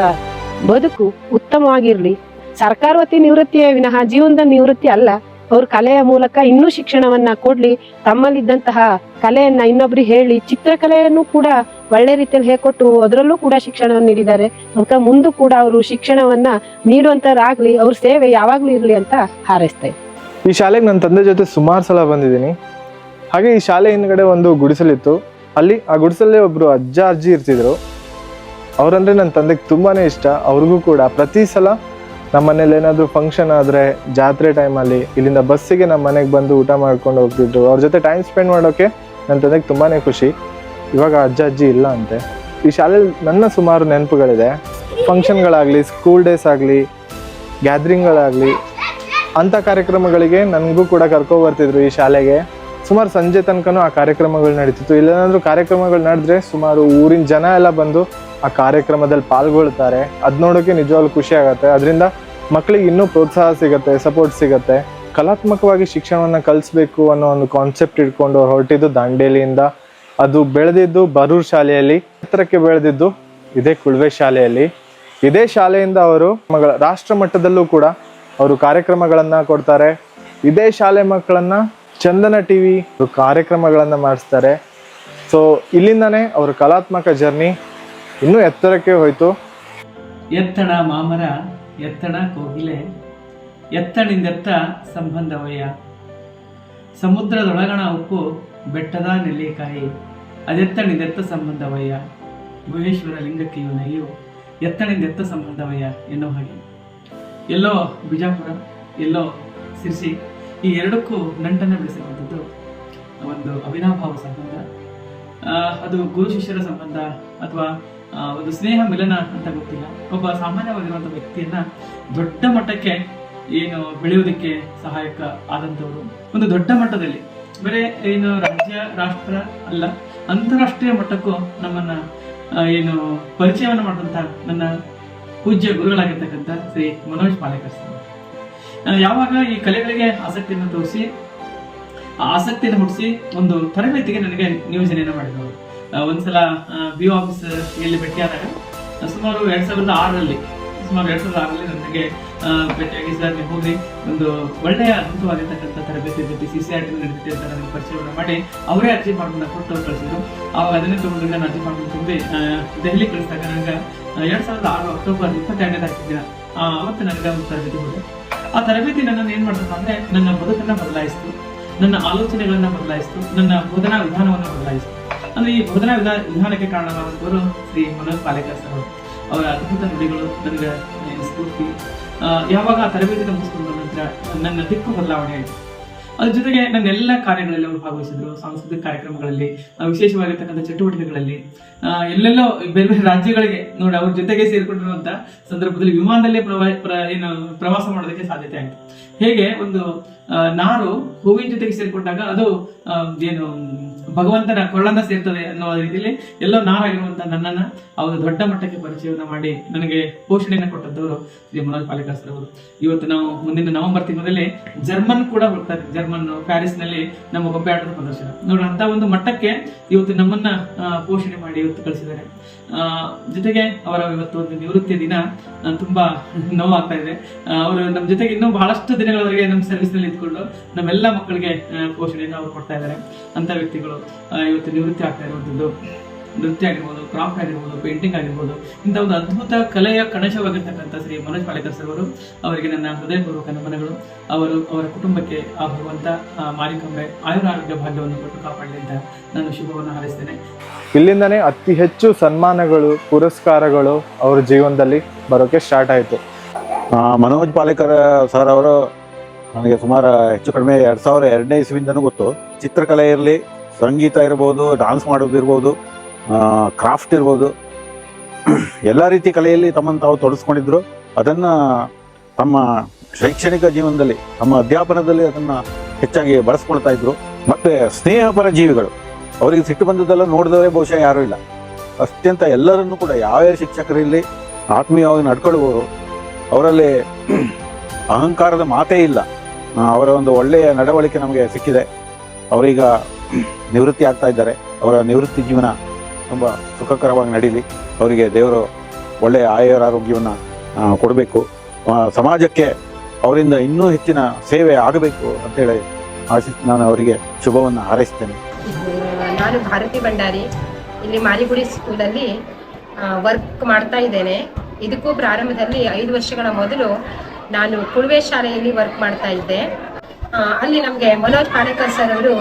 ಬದುಕು ಉತ್ತಮವಾಗಿರ್ಲಿ. ಸರ್ಕಾರ ವತಿ ನಿವೃತ್ತಿಯ ವಿನಃ ಜೀವನದ ನಿವೃತ್ತಿ ಅಲ್ಲ. ಅವ್ರ ಕಲೆಯ ಮೂಲಕ ಇನ್ನೂ ಶಿಕ್ಷಣವನ್ನ ಕೊಡ್ಲಿ, ತಮ್ಮಲ್ಲಿದ್ದಂತಹ ಕಲೆಯನ್ನ ಇನ್ನೊಬ್ರಿಗೆ ಹೇಳಿ, ಚಿತ್ರಕಲೆಯನ್ನು ಕೂಡ ಒಳ್ಳೆ ರೀತಿಯಲ್ಲಿ ಹೇಳ್ಕೊಟ್ಟು ಅದರಲ್ಲೂ ಕೂಡ ಶಿಕ್ಷಣವನ್ನು ನೀಡಿದ್ದಾರೆ. ಅಂತ ಮುಂದೂ ಕೂಡ ಅವರು ಶಿಕ್ಷಣವನ್ನ ನೀಡುವಂತರಾಗ್ಲಿ, ಅವ್ರ ಸೇವೆ ಯಾವಾಗ್ಲೂ ಇರ್ಲಿ ಅಂತ ಹಾರೈಸ್ತಾ ಇದ್ದಾರೆ. ಈ ಶಾಲೆಗೆ ನನ್ನ ತಂದೆ ಜೊತೆ ಸುಮಾರು ಸಲ ಬಂದಿದ್ದೀನಿ. ಹಾಗೆ ಈ ಶಾಲೆ ಹಿಂದ್ಗಡೆ ಒಂದು ಗುಡಿಸಲಿತ್ತು. ಅಲ್ಲಿ ಆ ಗುಡಿಸಲೇ ಒಬ್ರು ಅಜ್ಜ ಅಜ್ಜಿ ಇರ್ತಿದ್ರು. ಅವರಂದ್ರೆ ನನ್ನ ತಂದೆಗೆ ತುಂಬಾನೇ ಇಷ್ಟ. ಅವ್ರಿಗೂ ಕೂಡ ಪ್ರತಿ ಸಲ ನಮ್ಮ ಮನೇಲಿ ಏನಾದ್ರು ಫಂಕ್ಷನ್ ಆದ್ರೆ, ಜಾತ್ರೆ ಟೈಮಲ್ಲಿ ಇಲ್ಲಿಂದ ಬಸ್ಸಿಗೆ ನಮ್ಮ ಮನೆಗೆ ಬಂದು ಊಟ ಮಾಡ್ಕೊಂಡು ಹೋಗ್ತಿದ್ರು. ಅವ್ರ ಜೊತೆ ಟೈಮ್ ಸ್ಪೆಂಡ್ ಮಾಡೋಕೆ ನನ್ನ ತಂದೆಗೆ ತುಂಬಾನೇ ಖುಷಿ. ಇವಾಗ ಅಜ್ಜ ಅಜ್ಜಿ ಇಲ್ಲ ಅಂತೆ. ಈ ಶಾಲೆಯಲ್ಲಿ ನನ್ನ ಸುಮಾರು ನೆನಪುಗಳಿದೆ. ಫಂಕ್ಷನ್ಗಳಾಗಲಿ, ಸ್ಕೂಲ್ ಡೇಸ್ ಆಗಲಿ, ಗ್ಯಾದ್ರಿಂಗ್ಗಳಾಗಲಿ, ಅಂಥ ಕಾರ್ಯಕ್ರಮಗಳಿಗೆ ನನಗೂ ಕೂಡ ಕರ್ಕೊಬರ್ತಿದ್ರು ಈ ಶಾಲೆಗೆ. ಸುಮಾರು ಸಂಜೆ ತನಕನೂ ಆ ಕಾರ್ಯಕ್ರಮಗಳು ನಡೀತಿತ್ತು. ಇಲ್ಲೇನಾದ್ರೂ ಕಾರ್ಯಕ್ರಮಗಳು ನಡೆದ್ರೆ ಸುಮಾರು ಊರಿನ ಜನ ಎಲ್ಲ ಬಂದು ಆ ಕಾರ್ಯಕ್ರಮದಲ್ಲಿ ಪಾಲ್ಗೊಳ್ತಾರೆ. ಅದ್ ನೋಡೋಕೆ ನಿಜವಾಗ್ಲೂ ಖುಷಿ ಆಗತ್ತೆ. ಅದರಿಂದ ಮಕ್ಕಳಿಗೆ ಇನ್ನೂ ಪ್ರೋತ್ಸಾಹ ಸಿಗತ್ತೆ, ಸಪೋರ್ಟ್ ಸಿಗತ್ತೆ. ಕಲಾತ್ಮಕವಾಗಿ ಶಿಕ್ಷಣವನ್ನ ಕಲಿಸ್ಬೇಕು ಅನ್ನೋ ಒಂದು ಕಾನ್ಸೆಪ್ಟ್ ಇಟ್ಕೊಂಡು ಅವ್ರು ಹೊರಟಿದ್ದು ದಾಂಡೇಲಿಯಿಂದ. ಅದು ಬೆಳೆದಿದ್ದು ಬರೂರ್ ಶಾಲೆಯಲ್ಲಿ, ಎತ್ತರಕ್ಕೆ ಬೆಳೆದಿದ್ದು ಇದೇ ಕುಳ್ವೆ ಶಾಲೆಯಲ್ಲಿ. ಇದೇ ಶಾಲೆಯಿಂದ ಅವರು ರಾಷ್ಟ್ರ ಮಟ್ಟದಲ್ಲೂ ಕೂಡ ಅವರು ಕಾರ್ಯಕ್ರಮಗಳನ್ನ ಕೊಡ್ತಾರೆ. ಇದೇ ಶಾಲೆ ಮಕ್ಕಳನ್ನ ಚಂದನ ಟಿವಿ ಕಾರ್ಯಕ್ರಮಗಳನ್ನ ಮಾಡಿಸ್ತಾರೆ. ಸೊ ಇಲ್ಲಿಂದಾನೇ ಅವ್ರ ಕಲಾತ್ಮಕ ಜರ್ನಿ ಇನ್ನೂ ಎತ್ತರಕ್ಕೆ ಹೋಯ್ತು. ಎತ್ತಣ ಮಾಮರ ಎತ್ತಣ ಕೋಗಿಲೆ, ಎತ್ತಣಿಂದೆತ್ತ ಸಂಬಂಧವಯ್ಯ, ಸಮುದ್ರದೊಳಗಣ ಉಪ್ಪು ಬೆಟ್ಟದ ನೆಲ್ಲಿಕಾಯಿ, ಅದೆತ್ತಣಿಂದೆತ್ತ ಸಂಬಂಧವಯ್ಯ, ಭುವೇಶ್ವರ ಲಿಂಗಕ್ಕೆ ಇವನೆಯು ಎತ್ತಣಿಂದೆತ್ತ ಸಂಬಂಧವಯ್ಯ ಎನ್ನೋ ಹಾಗೆ. ಎಲ್ಲೋ ಬಿಜಾಪುರ, ಎಲ್ಲೋ ಸಿರ್ಸಿ, ಈ ಎರಡಕ್ಕೂ ನಂಟನ್ನು ಬೆಳೆಸಿರುವಂಥದ್ದು ಒಂದು ಅವಿನಾಭಾವ ಸಂಬಂಧ. ಅದು ಗುರು ಶಿಷ್ಯರ ಸಂಬಂಧ ಅಥವಾ ಒಂದು ಸ್ನೇಹ ಮಿಲನ ಅಂತ ಗೊತ್ತಿಲ್ಲ. ಒಬ್ಬ ಸಾಮಾನ್ಯವಾಗಿರುವಂಥ ವ್ಯಕ್ತಿಯನ್ನ ದೊಡ್ಡ ಮಟ್ಟಕ್ಕೆ ಏನು ಬೆಳೆಯೋದಕ್ಕೆ ಸಹಾಯಕ ಆದಂಥವರು, ಒಂದು ದೊಡ್ಡ ಮಟ್ಟದಲ್ಲಿ ಬರೀ ಏನು ರಾಜ್ಯ ರಾಷ್ಟ್ರ ಅಲ್ಲ, ಅಂತಾರಾಷ್ಟ್ರೀಯ ಮಟ್ಟಕ್ಕೂ ನಮ್ಮನ್ನ ಏನು ಪರಿಚಯವನ್ನು ಮಾಡಿದಂಥ ನನ್ನ ಪೂಜ್ಯ ಗುರುಗಳಾಗಿರ್ತಕ್ಕಂಥ ಶ್ರೀ ಮನೋಜ್ ಪಾಲೇಕರ್ ಸರ್. ಯಾವಾಗ ಈ ಕಲೆಗಳಿಗೆ ಆಸಕ್ತಿಯನ್ನು ತೋರಿಸಿ, ಆ ಆಸಕ್ತಿಯನ್ನು ಹುಟ್ಟಿಸಿ ಒಂದು ತರಬೇತಿಗೆ ನನಗೆ ನಿಯೋಜನೆಯನ್ನು ಮಾಡಿದವರು. ಒಂದ್ಸಲ ಬಿ ಆಫೀಸ್ ಇಲ್ಲಿ ಭೇಟಿಯಾದಾಗ ಸುಮಾರು 2006ರಲ್ಲಿ ನನಗೆ ಭೇಟಿಯಾಗಿ ಸರ್ ನೀವು ಹೋಗಿ ಒಂದು ಒಳ್ಳೆಯ ಅದ್ಭುತವಾಗಿರ್ತಕ್ಕಂಥ ತರಬೇತಿ ಜೊತೆ CCRT ನಡೀತಿದೆ ಅಂತ ನನಗೆ ಪರಿಚಯವನ್ನು ಮಾಡಿ ಅವರೇ ಅರ್ಜಿ ಫಾರ್ಮನ್ನ ಕೊಟ್ಟು ಕಳಿಸಿದ್ರು. ಆವಾಗ ಅದನ್ನೇ ತಗೊಂಡು ನಾನು ಅರ್ಜಿ ಫಾರ್ಮ್ ತುಂಬಿ ದೆಹಲಿ ಕಳಿಸಿದಾಗ ನನಗೆ 2006 ಅಕ್ಟೋಬರ್ 22ನೇ ತಾರೀಕು ದಿನ ಅವತ್ತು ನನಗೆ ಒಂದು ತರಬೇತಿ ಹೋದೆ. ಆ ತರಬೇತಿ ನನ್ನನ್ನು ಏನ್ ಮಾಡ್ತಪ್ಪ ಅಂದ್ರೆ ನನ್ನ ಬದುಕನ್ನ ಬದಲಾಯಿಸ್ತು, ನನ್ನ ಆಲೋಚನೆಗಳನ್ನ ಬದಲಾಯಿಸ್ತು, ನನ್ನ ಬೋಧನಾ ವಿಧಾನವನ್ನು ಬದಲಾಯಿಸ್ತು. ಅಂದ್ರೆ ಈ ಬೋಧನಾ ವಿಧಾನಕ್ಕೆ ಕಾರಣವಾದವರು ಶ್ರೀ ಮನೋಜ್ ಪಾಲೇಕರ್ ಸರ್. ಅವರ ಅದ್ಭುತ ನುಡಿಗಳು ನನಗೆ ಸ್ಫೂರ್ತಿ. ಯಾವಾಗ ಆ ತರಬೇತಿನ ಮುಗಿಸ್ಕೊಂಡು ಬಂದ ನಂತರ ನನ್ನ ದಿಕ್ಕು ಬದಲಾವಣೆ ಆಯಿತು. ಅದ್ರ ಜೊತೆಗೆ ನನ್ನ ಎಲ್ಲ ಕಾರ್ಯಗಳಲ್ಲಿ ಅವರು ಭಾಗವಹಿಸಿದ್ರು. ಸಾಂಸ್ಕೃತಿಕ ಕಾರ್ಯಕ್ರಮಗಳಲ್ಲಿ, ವಿಶೇಷವಾಗಿರ್ತಕ್ಕಂಥ ಚಟುವಟಿಕೆಗಳಲ್ಲಿ, ಎಲ್ಲೆಲ್ಲೋ ಬೇರೆ ಬೇರೆ ರಾಜ್ಯಗಳಿಗೆ ನೋಡಿ ಅವ್ರ ಜೊತೆಗೆ ಸೇರಿಕೊಂಡಿರುವಂತ ಸಂದರ್ಭದಲ್ಲಿ ವಿಮಾನದಲ್ಲೇ ಪ್ರವಾಸ ಮಾಡೋದಕ್ಕೆ ಸಾಧ್ಯತೆ ಆಯಿತು. ಹೇಗೆ ಒಂದು ನಾರು ಹೂವಿನ ಜೊತೆಗೆ ಸೇರಿಕೊಂಡಾಗ ಅದು ಏನು ಭಗವಂತನ ಕೊರಳನ್ನ ಸೇರ್ತದೆ ಅನ್ನೋ ರೀತಿಯಲ್ಲಿ ಎಲ್ಲೋ ನಾರಾಗಿರುವಂತ ನನ್ನನ್ನ ಅವರು ದೊಡ್ಡ ಮಟ್ಟಕ್ಕೆ ಪರಿಚಯವನ್ನ ಮಾಡಿ ನನಗೆ ಪೋಷಣೆಯನ್ನು ಕೊಟ್ಟದ್ದವರು ಶ್ರೀ ಮನೋಜ್ ಪಾಲೇಕರ್ ಸರ್ ಅವರು. ಇವತ್ತು ನಾವು ಮುಂದಿನ ನವೆಂಬರ್ ತಿಂಗಳಲ್ಲಿ ಜರ್ಮನ್ ಕೂಡ ಹೋಗ್ತಾರೆ. ಜರ್ಮನ್ ಪ್ಯಾರಿಸ್ನಲ್ಲಿ ನಮ್ಮ ಗೊಂಬೆ ಆಟದ ಪ್ರದರ್ಶನ ನೋಡಿ. ಅಂತ ಒಂದು ಮಟ್ಟಕ್ಕೆ ಇವತ್ತು ನಮ್ಮನ್ನ ಪೋಷಣೆ ಮಾಡಿ ಇವತ್ತು ಕಳಿಸಿದ್ದಾರೆ. ಜೊತೆಗೆ ಅವರ ಇವತ್ತು ಒಂದು ನಿವೃತ್ತಿಯ ದಿನ ತುಂಬಾ ನೋವಾಗ್ತಾ ಇದೆ. ಅವರು ನಮ್ಮ ಜೊತೆಗೆ ಇನ್ನೂ ಬಹಳಷ್ಟು ದಿನಗಳವರೆಗೆ ನಮ್ಮ ಸರ್ವಿಸ್ ನಲ್ಲಿ ಇದ್ಕೊಂಡು ನಮ್ಮೆಲ್ಲ ಮಕ್ಕಳಿಗೆ ಪೋಷಣೆಯನ್ನು ಅವರು ಕೊಡ್ತಾ ಇದ್ದಾರೆ. ಅಂತ ವ್ಯಕ್ತಿಗಳು ಇವತ್ತು ನಿವೃತ್ತಿ ಆಗ್ತಾ ಇರುವಂಥದ್ದು. ನೃತ್ಯ ಆಗಿರ್ಬೋದು, ಕ್ರಾಫ್ಟ್ ಆಗಿರ್ಬೋದು, ಪೇಂಟಿಂಗ್ ಆಗಿರ್ಬೋದು, ಇಂಥ ಒಂದು ಅದ್ಭುತ ಕಲೆಯ ಕಣಜವಾಗಿರ್ತಕ್ಕಂಥ ಶ್ರೀ ಮನೋಜ್ ಪಾಲೇಕರ್ ಸರ್ ಅವರು, ಅವರಿಗೆ ನನ್ನ ಹೃದಯಪೂರ್ವಕ ನಮನಗಳು. ಅವರ ಕುಟುಂಬಕ್ಕೆ ಆ ಭಗವಂತ ಮಾರಿಕಂಬೆ ಆಯುರಾರೋಗ್ಯ ಭಾಗ್ಯವನ್ನು ಕೊಟ್ಟು ಕಾಪಾಡಲಿ ಅಂತ ನಾನು ಶುಭವನ್ನು ಹಾರೈಸ್ತೇನೆ. ಇಲ್ಲಿಂದನೇ ಅತಿ ಹೆಚ್ಚು ಸನ್ಮಾನಗಳು, ಪುರಸ್ಕಾರಗಳು ಅವ್ರ ಜೀವನದಲ್ಲಿ ಬರೋಕೆ ಸ್ಟಾರ್ಟ್ ಆಯಿತು. ಮನೋಜ್ ಪಾಲೇಕರ್ ಸರ್ ಅವರು ನನಗೆ ಸುಮಾರು ಹೆಚ್ಚು ಕಡಿಮೆ 2002ನೇ ಇಸ್ವಿಯಿಂದನೂ ಗೊತ್ತು. ಚಿತ್ರಕಲೆ ಇರಲಿ, ಸಂಗೀತ ಇರ್ಬೋದು, ಡಾನ್ಸ್ ಮಾಡೋದಿರ್ಬೋದು, ಕ್ರಾಫ್ಟ್ ಇರ್ಬೋದು, ಎಲ್ಲ ರೀತಿ ಕಲೆಯಲ್ಲಿ ತಮ್ಮನ್ನು ತಾವು ತೊಡಗಿಸ್ಕೊಂಡಿದ್ರು. ಅದನ್ನು ತಮ್ಮ ಶೈಕ್ಷಣಿಕ ಜೀವನದಲ್ಲಿ, ತಮ್ಮ ಅಧ್ಯಾಪನದಲ್ಲಿ ಅದನ್ನು ಹೆಚ್ಚಾಗಿ ಬಳಸ್ಕೊಳ್ತಾ ಇದ್ರು. ಮತ್ತು ಸ್ನೇಹಪರ ಜೀವಿಗಳು, ಅವರಿಗೆ ಸಿಟ್ಟು ಬಂದದ್ದೆಲ್ಲ ನೋಡಿದವರೇ ಬಹುಶಃ ಯಾರೂ ಇಲ್ಲ. ಅತ್ಯಂತ ಎಲ್ಲರನ್ನೂ ಕೂಡ ಯಾವ್ಯಾವ ಶಿಕ್ಷಕರಲ್ಲಿ ಆತ್ಮೀಯವಾಗಿ ನಡ್ಕೊಳ್ಳುವವರು, ಅವರಲ್ಲಿ ಅಹಂಕಾರದ ಮಾತೇ ಇಲ್ಲ. ಅವರ ಒಂದು ಒಳ್ಳೆಯ ನಡವಳಿಕೆ ನಮಗೆ ಸಿಕ್ಕಿದೆ. ಅವರೀಗ ನಿವೃತ್ತಿ ಆಗ್ತಾ ಇದ್ದಾರೆ. ಅವರ ನಿವೃತ್ತಿ ಜೀವನ ತುಂಬ ಸುಖಕರವಾಗಿ ನಡೀಲಿ. ಅವರಿಗೆ ದೇವರು ಒಳ್ಳೆಯ ಆಯುರಾರೋಗ್ಯವನ್ನು ಕೊಡಬೇಕು. ಸಮಾಜಕ್ಕೆ ಅವರಿಂದ ಇನ್ನೂ ಹೆಚ್ಚಿನ ಸೇವೆ ಆಗಬೇಕು ಅಂತೇಳಿ ನಾನು ಅವರಿಗೆ ಶುಭವನ್ನು ಹಾರೈಸ್ತೇನೆ. ನಾನು ಭಾರತಿ ಭಂಡಾರಿ, ಇಲ್ಲಿ ಮಾರಿಗುಡಿ ಸ್ಕೂಲಲ್ಲಿ ವರ್ಕ್ ಮಾಡ್ತಾ ಇದ್ದೇನೆ. ಇದಕ್ಕೂ ಪ್ರಾರಂಭದಲ್ಲಿ 5 ವರ್ಷಗಳ ಮೊದಲು ನಾನು ಕುಳುವೆ ಶಾಲೆಯಲ್ಲಿ ವರ್ಕ್ ಮಾಡ್ತಾ ಇದ್ದೆ. ಅಲ್ಲಿ ನಮಗೆ ಮನೋಜ್ ಪಾಲೇಕರ್ ಸರ್ ಅವರು,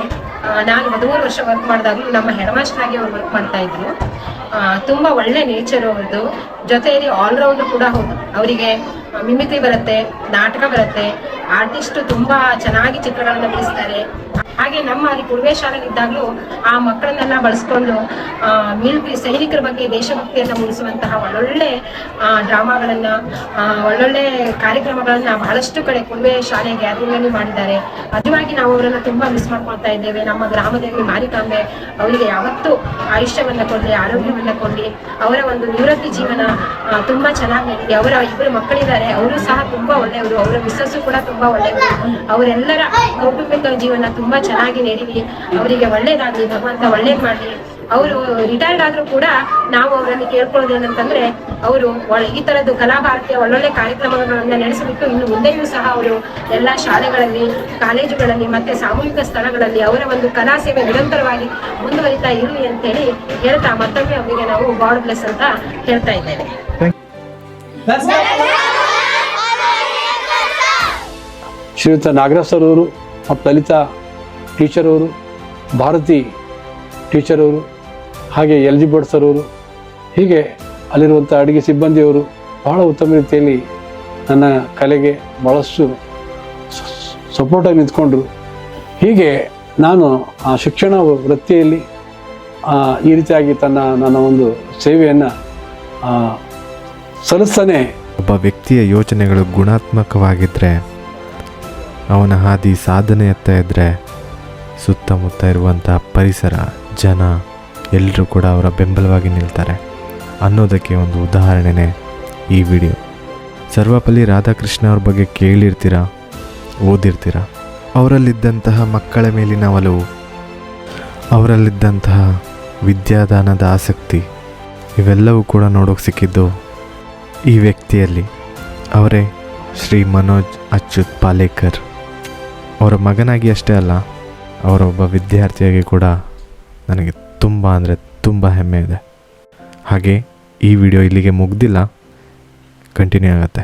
ನಾನು 13 ವರ್ಷ ವರ್ಕ್ ಮಾಡಿದಾಗಲೂ ನಮ್ಮ ಹೆಡ್ ಮಾಸ್ಟರ್ ಆಗಿ ಅವರು ವರ್ಕ್ ಮಾಡ್ತಾ ಇದ್ರು. ತುಂಬ ಒಳ್ಳೆ ನೇಚರ್ ಅವ್ರದ್ದು. ಜೊತೆಯಲ್ಲಿ ಆಲ್ರೌಂಡರ್ ಕೂಡ ಹೌದು. ಅವರಿಗೆ ಮಿಮಿಕ್ರಿ ಬರುತ್ತೆ, ನಾಟಕ ಬರುತ್ತೆ, ಆರ್ಟಿಸ್ಟ್ ತುಂಬ ಚೆನ್ನಾಗಿ ಚಿತ್ರಗಳನ್ನು ಬಿಡಿಸ್ತಾರೆ. ಹಾಗೆ ನಮ್ಮ ಅಲ್ಲಿ ಕುಳುವೆ ಶಾಲೆಗಿದ್ದಾಗಲೂ ಆ ಮಕ್ಕಳನ್ನೆಲ್ಲ ಬಳಸ್ಕೊಂಡು ಮಿಲಿಟರಿ ಸೈನಿಕರ ಬಗ್ಗೆ ದೇಶಭಕ್ತಿಯನ್ನು ಮೂಡಿಸುವಂತಹ ಒಳ್ಳೊಳ್ಳೆ ಡ್ರಾಮಾಗಳನ್ನು, ಒಳ್ಳೊಳ್ಳೆ ಕಾರ್ಯಕ್ರಮಗಳನ್ನು ಬಹಳಷ್ಟು ಕಡೆ ಕುಳುವೆ ಶಾಲೆ ಗ್ಯಾದರಿಂಗಲ್ಲಿ ಮಾಡಿದ್ದಾರೆ. ನಿಜವಾಗಿ ನಾವು ಅವರನ್ನು ತುಂಬ ಮಿಸ್ ಮಾಡ್ಕೊಳ್ತಾ ಇದ್ದೇವೆ. ನಮ್ಮ ಗ್ರಾಮದಲ್ಲಿ ಮಾರಿಕಾಂಬೆ ಅವರಿಗೆ ಯಾವತ್ತೂ ಆಯುಷ್ಯವನ್ನು ಕೊಡಲಿ, ಆರೋಗ್ಯವನ್ನು ಕೊಡಲಿ. ಅವರ ಒಂದು ನಿವೃತ್ತಿ ಜೀವನ ತುಂಬ ಚೆನ್ನಾಗಿ ನಡೀಲಿ. ಅವರ 2 ಮಕ್ಕಳಿದ್ದಾರೆ, ಅವರು ಸಹ ತುಂಬ ಒಳ್ಳೆಯವರು. ಅವರ ಮಿಸ್ಸಸ್ಸು ಕೂಡ ತುಂಬ ಒಳ್ಳೆಯವರು. ಅವರೆಲ್ಲರ ಕೌಟುಂಬಿಕ ಜೀವನ ತುಂಬ ಚೆನ್ನಾಗಿ ನಡೀಲಿ. ಅವರಿಗೆ ಒಳ್ಳೇದಾಗಲಿ, ಭಗವಂತ ಒಳ್ಳೇದು ಮಾಡಲಿ. ಅವರು ರಿಟೈರ್ಡ್ ಆದರೂ ಕೂಡ ನಾವು ಅವರಲ್ಲಿ ಕೇಳ್ಕೊಳ್ಳೋದೇನಂತಂದ್ರೆ, ಅವರು ಈ ಥರದ್ದು ಕಲಾಭಾರತಿಯ ಒಳ್ಳೊಳ್ಳೆ ಕಾರ್ಯಕ್ರಮಗಳನ್ನು ನಡೆಸಿಬಿಟ್ಟು ಇನ್ನು ಮುಂದೆಯೂ ಸಹ ಅವರು ಎಲ್ಲ ಶಾಲೆಗಳಲ್ಲಿ, ಕಾಲೇಜುಗಳಲ್ಲಿ ಮತ್ತು ಸಾಮೂಹಿಕ ಸ್ಥಳಗಳಲ್ಲಿ ಅವರ ಒಂದು ಕಲಾ ಸೇವೆ ನಿರಂತರವಾಗಿ ಮುಂದುವರಿತಾ ಇರಲಿ ಅಂತೇಳಿ ಹೇಳ್ತಾ ಮತ್ತೊಮ್ಮೆ ಅವರಿಗೆ ನಾವು ಗಾಡ್ ಬ್ಲೆಸ್ ಅಂತ ಹೇಳ್ತಾ ಇದ್ದೇವೆ. ಶ್ರೀಯುತ ನಾಗರಾಜ್ ಸರ್ ಅವರು ಮತ್ತು ಲಲಿತಾ ಟೀಚರ್ ಅವರು, ಭಾರತಿ ಟೀಚರ್ ಅವರು, ಹಾಗೆ LG ಭಟ್ ಸರ್ ಅವರು, ಹೀಗೆ ಅಲ್ಲಿರುವಂಥ ಅಡುಗೆ ಸಿಬ್ಬಂದಿಯವರು ಬಹಳ ಉತ್ತಮ ರೀತಿಯಲ್ಲಿ ನನ್ನ ಕಲೆಗೆ ಭಾಳಷ್ಟು ಸಪೋರ್ಟಾಗಿ ನಿಂತ್ಕೊಂಡ್ರು. ಹೀಗೆ ನಾನು ಆ ಶಿಕ್ಷಣ ವೃತ್ತಿಯಲ್ಲಿ ಈ ರೀತಿಯಾಗಿ ನನ್ನ ಒಂದು ಸೇವೆಯನ್ನು ಸಲ್ಲಿಸ್ತಾನೆ. ಒಬ್ಬ ವ್ಯಕ್ತಿಯ ಯೋಚನೆಗಳು ಗುಣಾತ್ಮಕವಾಗಿದ್ದರೆ, ಅವನ ಹಾದಿ ಸಾಧನೆಯತ್ತ ಇದ್ದರೆ, ಸುತ್ತಮುತ್ತ ಇರುವಂಥ ಪರಿಸರ, ಜನ ಎಲ್ಲರೂ ಕೂಡ ಅವರ ಬೆಂಬಲವಾಗಿ ನಿಲ್ತಾರೆ ಅನ್ನೋದಕ್ಕೆ ಒಂದು ಉದಾಹರಣೆನೇ ಈ ವಿಡಿಯೋ. ಸರ್ವಪಲ್ಲಿ ರಾಧಾಕೃಷ್ಣ ಅವ್ರ ಬಗ್ಗೆ ಕೇಳಿರ್ತೀರ, ಓದಿರ್ತೀರ. ಅವರಲ್ಲಿದ್ದಂತಹ ಮಕ್ಕಳ ಮೇಲಿನ ಒಲವು, ಅವರಲ್ಲಿದ್ದಂತಹ ವಿದ್ಯಾದಾನದ ಆಸಕ್ತಿ, ಇವೆಲ್ಲವೂ ಕೂಡ ನೋಡೋಕೆ ಸಿಕ್ಕಿದ್ದು ಈ ವ್ಯಕ್ತಿಯಲ್ಲಿ. ಅವರೇ ಶ್ರೀ ಮನೋಜ್ ಅಚ್ಯುತ್ ಪಾಲೇಕರ್. ಅವರ ಮಗನಾಗಿ ಅಷ್ಟೇ ಅಲ್ಲ, ಅವರೊಬ್ಬ ವಿದ್ಯಾರ್ಥಿಯಾಗಿ ಕೂಡ ನನಗೆ ತುಂಬ ಅಂದರೆ ತುಂಬ ಹೆಮ್ಮೆ ಇದೆ. ಹಾಗೆ ಈ ವಿಡಿಯೋ ಇಲ್ಲಿಗೆ ಮುಗ್ದಿಲ್ಲ, ಕಂಟಿನ್ಯೂ ಆಗುತ್ತೆ.